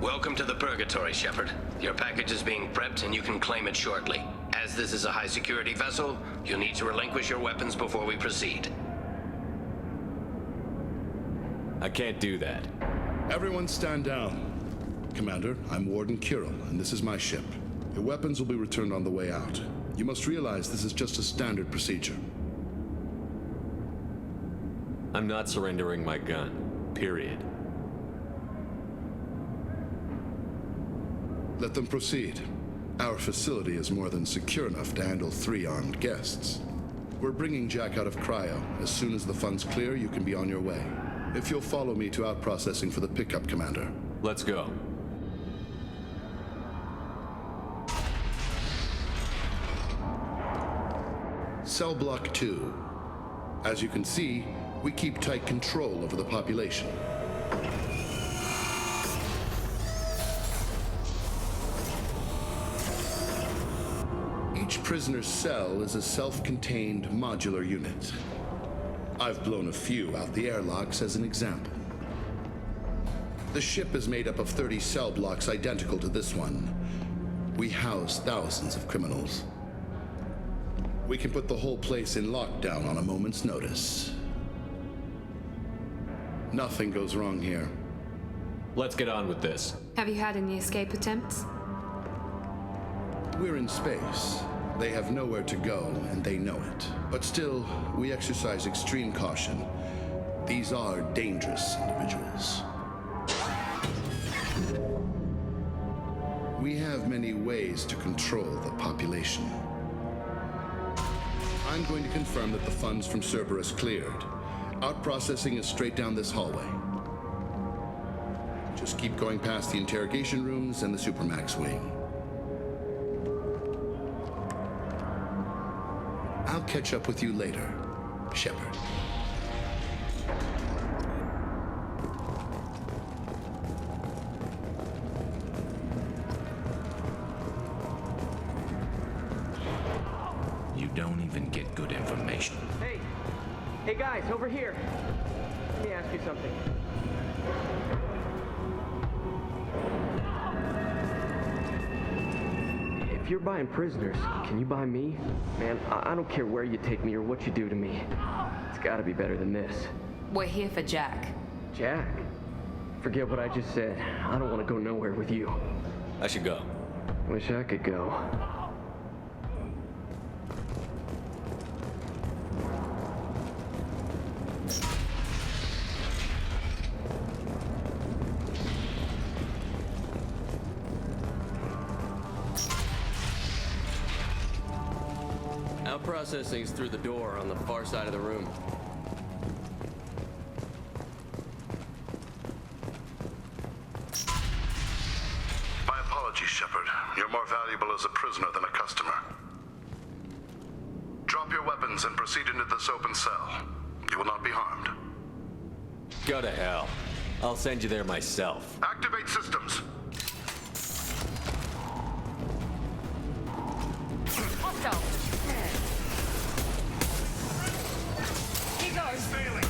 Welcome to the Purgatory, Shepard. Your package is being prepped and you can claim it shortly. As this is a high-security vessel, you'll need to relinquish your weapons before we proceed. I can't do that. Everyone stand down. Commander, I'm Warden Kirill, and this is my ship. Your weapons will be returned on the way out. You must realize this is just a standard procedure. I'm not surrendering my gun. Period. Let them proceed. Our facility is more than secure enough to handle 3 armed guests. We're bringing Jack out of cryo. As soon as the funds clear, you can be on your way. If you'll follow me to out-processing for the pickup, Commander. Let's go. Cell Block 2. As you can see, we keep tight control over the population. Each prisoner's cell is a self-contained modular unit. I've blown a few out the airlocks as an example. The ship is made up of 30 cell blocks identical to this one. We house thousands of criminals. We can put the whole place in lockdown on a moment's notice. Nothing goes wrong here. Let's get on with this. Have you had any escape attempts? We're in space. They have nowhere to go, and they know it. But still, we exercise extreme caution. These are dangerous individuals. We have many ways to control the population. I'm going to confirm that the funds from Cerberus cleared. Out-processing is straight down this hallway. Just keep going past the interrogation rooms and the Supermax wing. I'll catch up with you later, Shepard. You don't even get good information. Hey guys, over here. Let me ask you something. If you're buying prisoners, can you buy me? Man, I don't care where you take me or what you do to me. It's gotta be better than this. We're here for Jack. Jack? Forget what I just said. I don't want to go nowhere with you. I should go. Wish I could go. Processing's through the door on the far side of the room. My apologies, Shepard. You're more valuable as a prisoner than a customer. Drop your weapons and proceed into this open cell. You will not be harmed. Go to hell. I'll send you there myself. Activate systems. Hostile. Failing.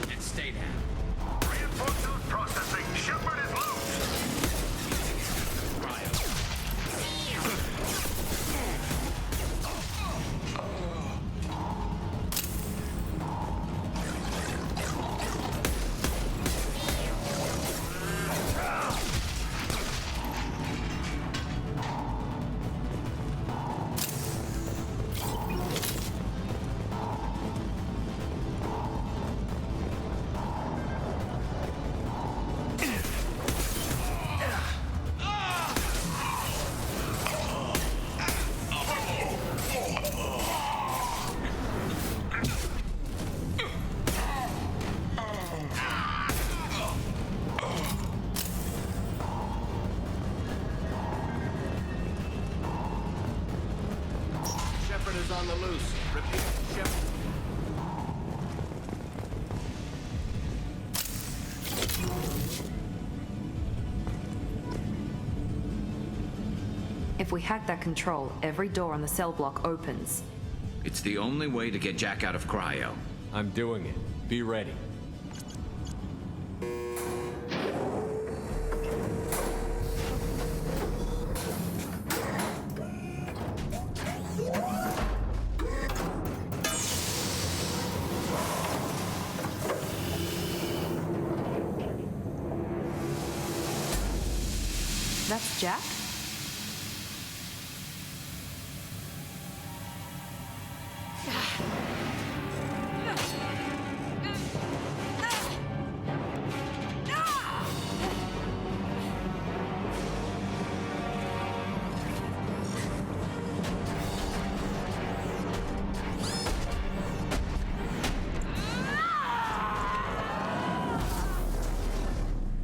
And stay down. Reinforcements processing. Shepard is loose. Shepard is on the loose. Repeat, Shepard. If we hack that control, every door on the cell block opens. It's the only way to get Jack out of cryo. I'm doing it. Be ready. That's Jack?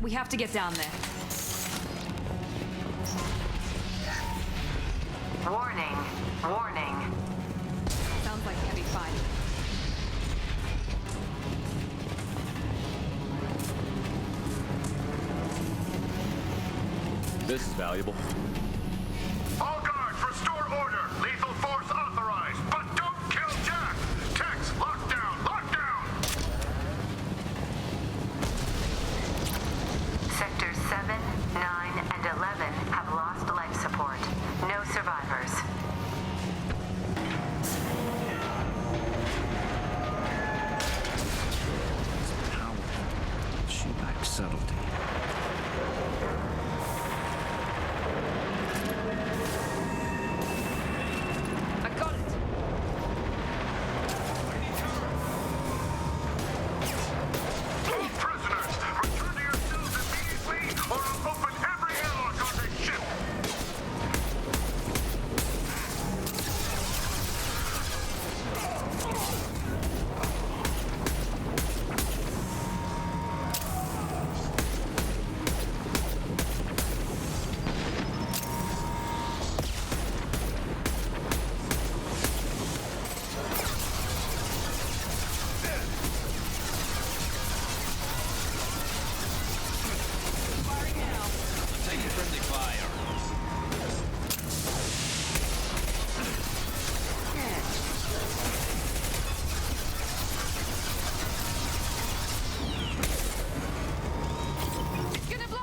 We have to get down there. Warning. Warning. Sounds like heavy fighting. This is valuable. All guards, restore order. Lethal force authorized, but don't kill Jack. Tex, lockdown, lockdown. Sectors 7, 9, and 11 have lost life support. No survivors. subtlety. I got it! Prisoners, return to your cells immediately, or I'll open every airlock on this ship! Taking friendly fire. It's gonna blow!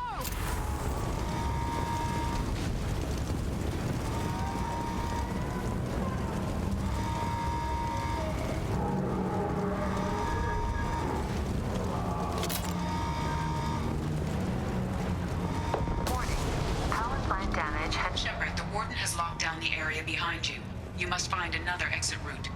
Shepard, the Warden has locked down the area behind you. You must find another exit route.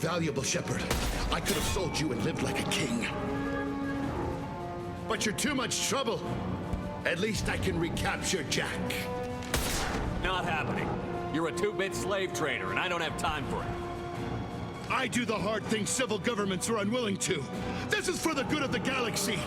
valuable, Shepard. I could have sold you and lived like a king. But you're too much trouble. At least I can recapture Jack. Not happening. You're a two-bit slave trader, and I don't have time for it. I do the hard things civil governments are unwilling to. This is for the good of the galaxy.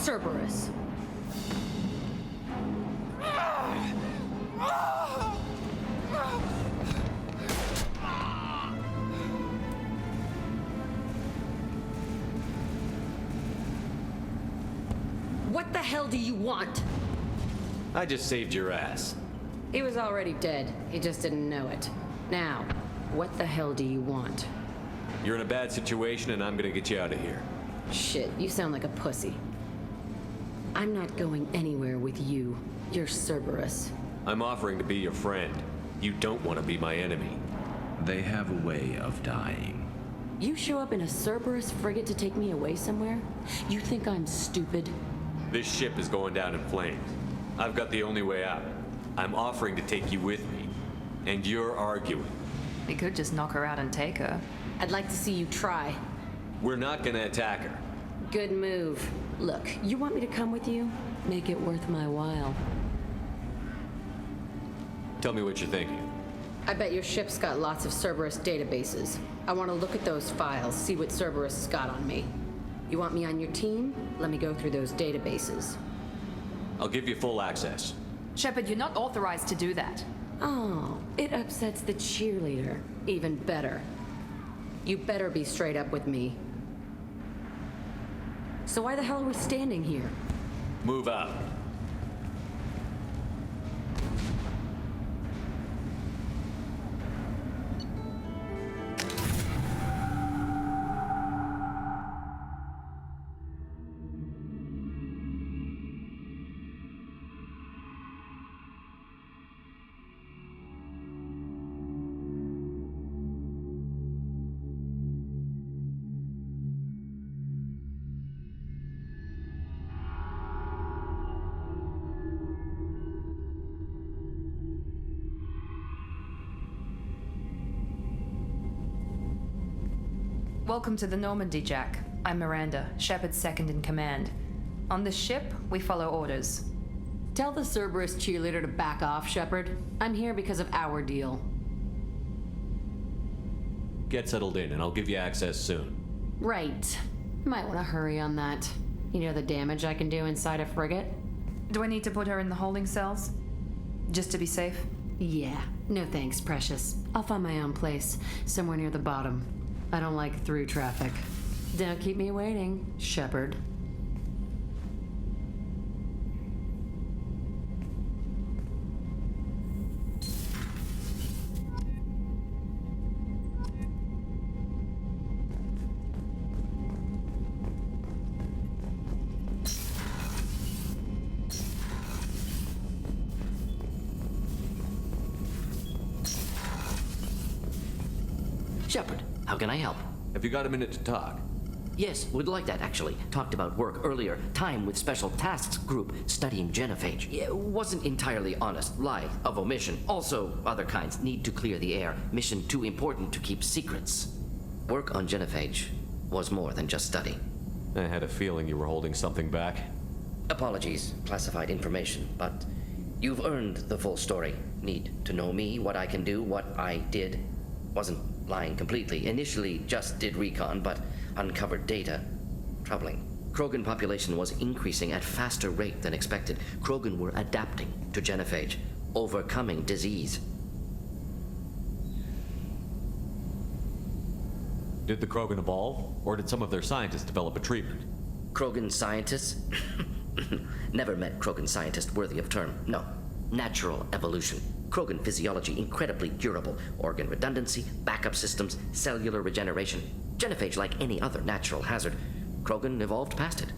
Cerberus. What the hell do you want? I just saved your ass. He was already dead. He just didn't know it. Now, what the hell do you want? You're in a bad situation, and I'm gonna get you out of here. Shit, you sound like a pussy. I'm not going anywhere with you. You're Cerberus. I'm offering to be your friend. You don't want to be my enemy. They have a way of dying. You show up in a Cerberus frigate to take me away somewhere? You think I'm stupid? This ship is going down in flames. I've got the only way out. I'm offering to take you with me. And you're arguing. We could just knock her out and take her. I'd like to see you try. We're not gonna attack her. Good move. Look, you want me to come with you? Make it worth my while. Tell me what you're thinking. I bet your ship's got lots of Cerberus databases. I want to look at those files, see what Cerberus has got on me. You want me on your team? Let me go through those databases. I'll give you full access. Shepard, you're not authorized to do that. Oh, it upsets the cheerleader. Even better. You better be straight up with me. So why the hell are we standing here? Move out. Welcome to the Normandy, Jack. I'm Miranda, Shepard's second in command. On this ship, we follow orders. Tell the Cerberus cheerleader to back off, Shepard. I'm here because of our deal. Get settled in, and I'll give you access soon. Right. Might want to hurry on that. You know the damage I can do inside a frigate? Do I need to put her in the holding cells? Just to be safe? Yeah. No thanks, Precious. I'll find my own place, somewhere near the bottom. I don't like through traffic. Don't keep me waiting, Shepard. Shepard, how can I help? Have you got a minute to talk? Yes, would like that actually. Talked about work earlier. Time with Special Tasks Group studying genophage. Yeah, wasn't entirely honest. Lie of omission. Also, other kinds. Need to clear the air. Mission too important to keep secrets. Work on genophage was more than just study. I had a feeling you were holding something back. Apologies, classified information, but you've earned the full story. Need to know me, what I can do, what I did. Wasn't lying completely. Initially just did recon, but uncovered data. Troubling. Krogan population was increasing at faster rate than expected. Krogan were adapting to genophage, overcoming disease. Did the Krogan evolve, or did some of their scientists develop a treatment? Krogan scientists? Never met Krogan scientist worthy of term. No. Natural evolution. Krogan physiology incredibly durable. Organ redundancy, backup systems, cellular regeneration. Genophage like any other natural hazard. Krogan evolved past it.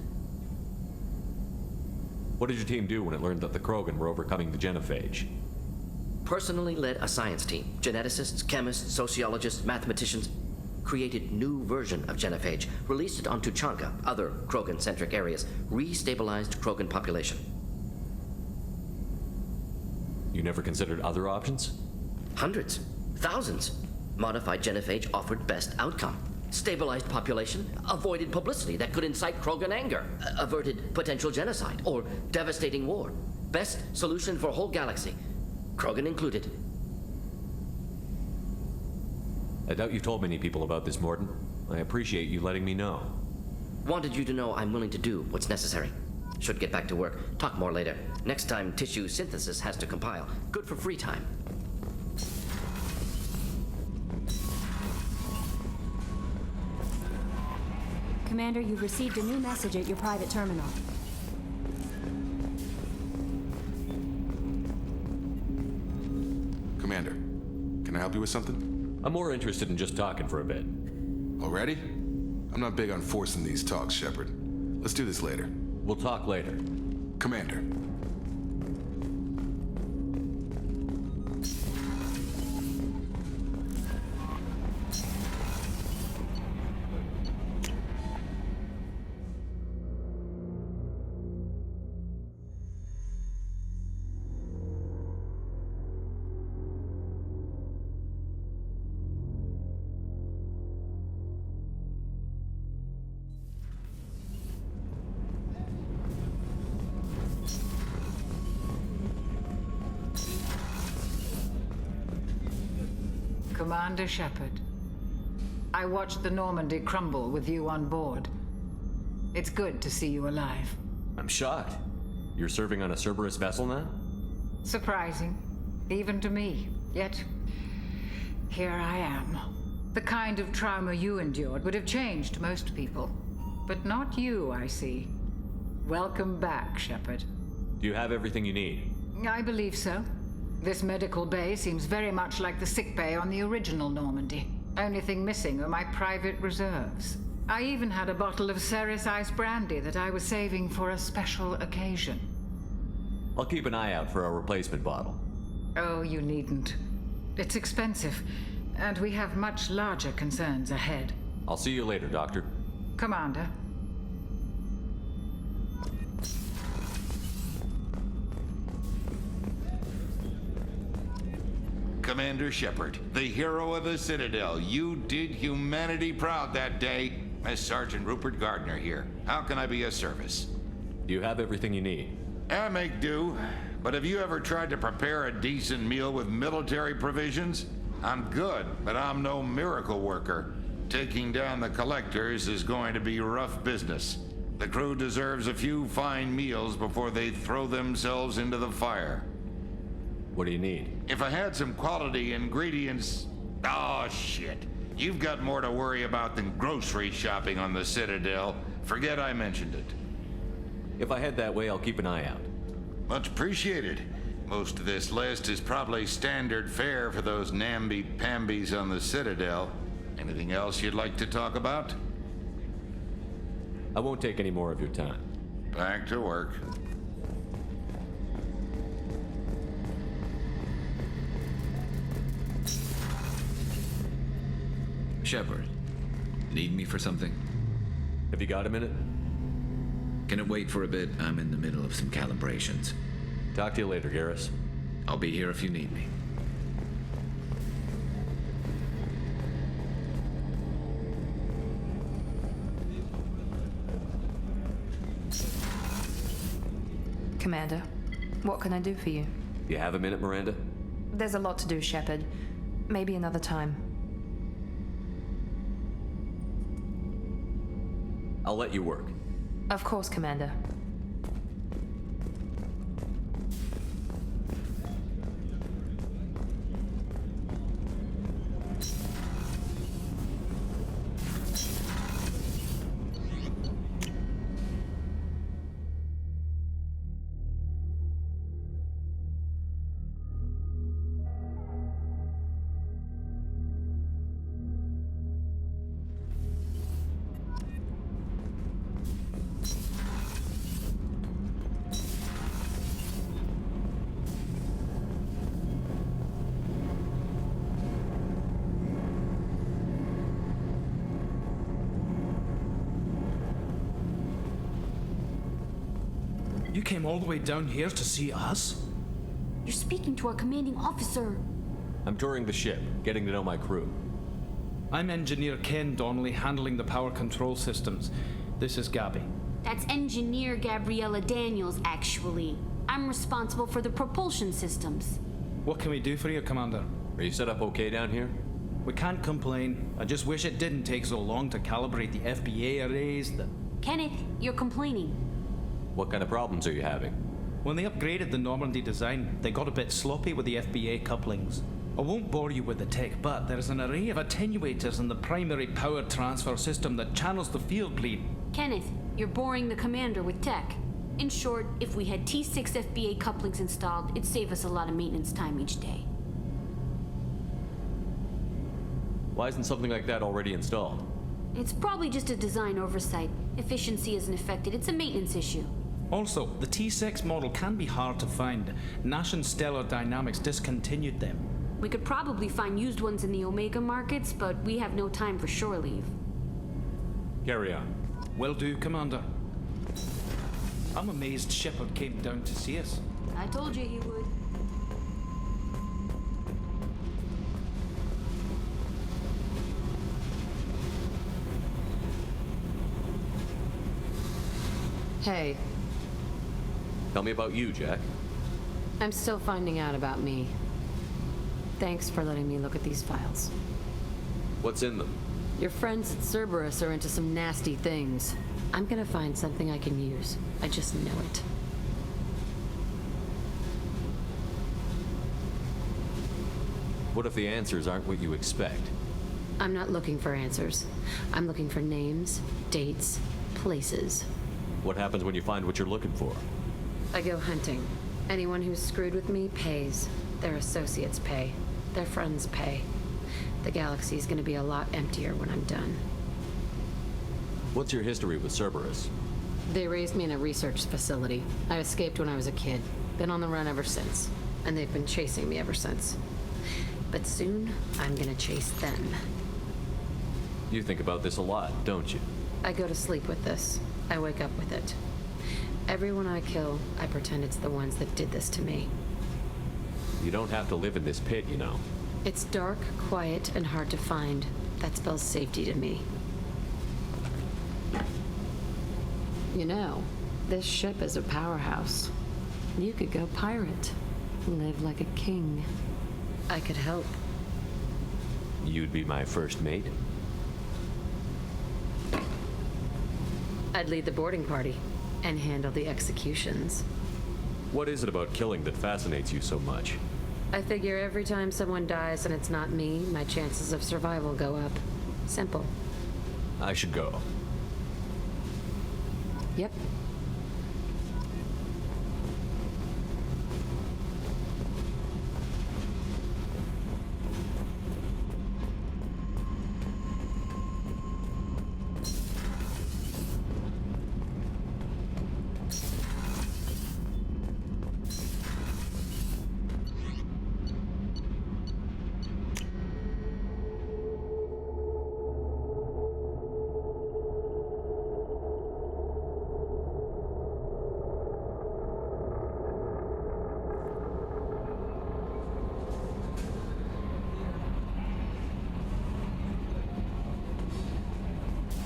What did your team do when it learned that the Krogan were overcoming the genophage? Personally led a science team. Geneticists, chemists, sociologists, mathematicians. Created new version of genophage. Released it onto Chanka, other Krogan-centric areas. Restabilized Krogan population. You never considered other options? Hundreds. Thousands. Modified genophage offered best outcome. Stabilized population, avoided publicity that could incite Krogan anger, averted potential genocide, or devastating war. Best solution for whole galaxy. Krogan included. I doubt you told many people about this, Mordin. I appreciate you letting me know. Wanted you to know I'm willing to do what's necessary. Should get back to work. Talk more later. Next time, tissue synthesis has to compile. Good for free time. Commander, you've received a new message at your private terminal. Commander, can I help you with something? I'm more interested in just talking for a bit. Already? I'm not big on forcing these talks, Shepard. Let's do this later. We'll talk later. Commander. Commander Shepard, I watched the Normandy crumble with you on board. It's good to see you alive. I'm shocked. You're serving on a Cerberus vessel now? Surprising, even to me. Yet, here I am. The kind of trauma you endured would have changed most people. But not you, I see. Welcome back, Shepard. Do you have everything you need? I believe so. This medical bay seems very much like the sick bay on the original Normandy. Only thing missing are my private reserves. I even had a bottle of Ceres Ice brandy that I was saving for a special occasion. I'll keep an eye out for a replacement bottle. Oh, you needn't. It's expensive, and we have much larger concerns ahead. I'll see you later, Doctor. Commander. Commander Shepard, the hero of the Citadel. You did humanity proud that day. Miss Sergeant Rupert Gardner here. How can I be of service? Do you have everything you need? I make do. But have you ever tried to prepare a decent meal with military provisions? I'm good, but I'm no miracle worker. Taking down the collectors is going to be rough business. The crew deserves a few fine meals before they throw themselves into the fire. What do you need? If I had some quality ingredients... Oh, shit. You've got more to worry about than grocery shopping on the Citadel. Forget I mentioned it. If I head that way, I'll keep an eye out. Much appreciated. Most of this list is probably standard fare for those namby-pambies on the Citadel. Anything else you'd like to talk about? I won't take any more of your time. Back to work. Shepard, need me for something? Have you got a minute? Can it wait for a bit? I'm in the middle of some calibrations. Talk to you later, Garrus. I'll be here if you need me. Commander, what can I do for you? You have a minute, Miranda? There's a lot to do, Shepard. Maybe another time. I'll let you work. Of course, Commander. You came all the way down here to see us? You're speaking to our commanding officer. I'm touring the ship, getting to know my crew. I'm Engineer Ken Donnelly, handling the power control systems. This is Gabby. That's Engineer Gabriella Daniels, actually. I'm responsible for the propulsion systems. What can we do for you, Commander? Are you set up okay down here? We can't complain. I just wish it didn't take so long to calibrate the FBA arrays. Kenneth, you're complaining. What kind of problems are you having? When they upgraded the Normandy design, they got a bit sloppy with the FBA couplings. I won't bore you with the tech, but there's an array of attenuators in the primary power transfer system that channels the field bleed. Kenneth, you're boring the commander with tech. In short, if we had T6 FBA couplings installed, it'd save us a lot of maintenance time each day. Why isn't something like that already installed? It's probably just a design oversight. Efficiency isn't affected. It's a maintenance issue. Also, the T6 model can be hard to find. Nash and Stellar Dynamics discontinued them. We could probably find used ones in the Omega markets, but we have no time for shore leave. Carry on. Will do, Commander. I'm amazed Shepard came down to see us. I told you he would. Hey. Tell me about you, Jack. I'm still finding out about me. Thanks for letting me look at these files. What's in them? Your friends at Cerberus are into some nasty things. I'm gonna find something I can use. I just know it. What if the answers aren't what you expect? I'm not looking for answers. I'm looking for names, dates, places. What happens when you find what you're looking for? I go hunting. Anyone who's screwed with me pays. Their associates pay. Their friends pay. The galaxy's gonna be a lot emptier when I'm done. What's your history with Cerberus? They raised me in a research facility. I escaped when I was a kid. Been on the run ever since. And they've been chasing me ever since. But soon, I'm gonna chase them. You think about this a lot, don't you? I go to sleep with this. I wake up with it. Everyone I kill, I pretend it's the ones that did this to me. You don't have to live in this pit, you know. It's dark, quiet, and hard to find. That spells safety to me. You know, this ship is a powerhouse. You could go pirate. Live like a king. I could help. You'd be my first mate? I'd lead the boarding party and handle the executions. What is it about killing that fascinates you so much? I figure every time someone dies and it's not me, my chances of survival go up. Simple. I should go. Yep.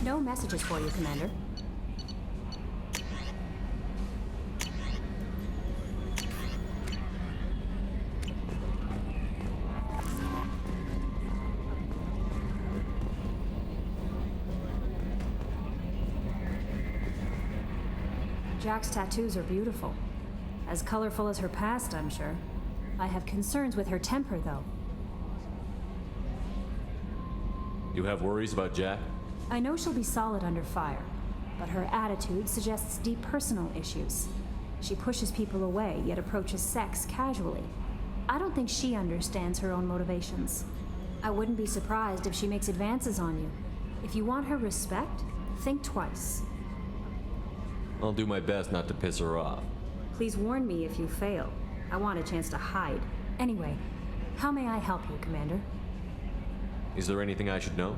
No messages for you, Commander. Jack's tattoos are beautiful. As colorful as her past, I'm sure. I have concerns with her temper, though. You have worries about Jack? I know she'll be solid under fire, but her attitude suggests deep personal issues. She pushes people away, yet approaches sex casually. I don't think she understands her own motivations. I wouldn't be surprised if she makes advances on you. If you want her respect, think twice. I'll do my best not to piss her off. Please warn me if you fail. I want a chance to hide. Anyway, how may I help you, Commander? Is there anything I should know?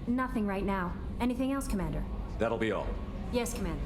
Nothing right now. Anything else, Commander? That'll be all. Yes, Commander.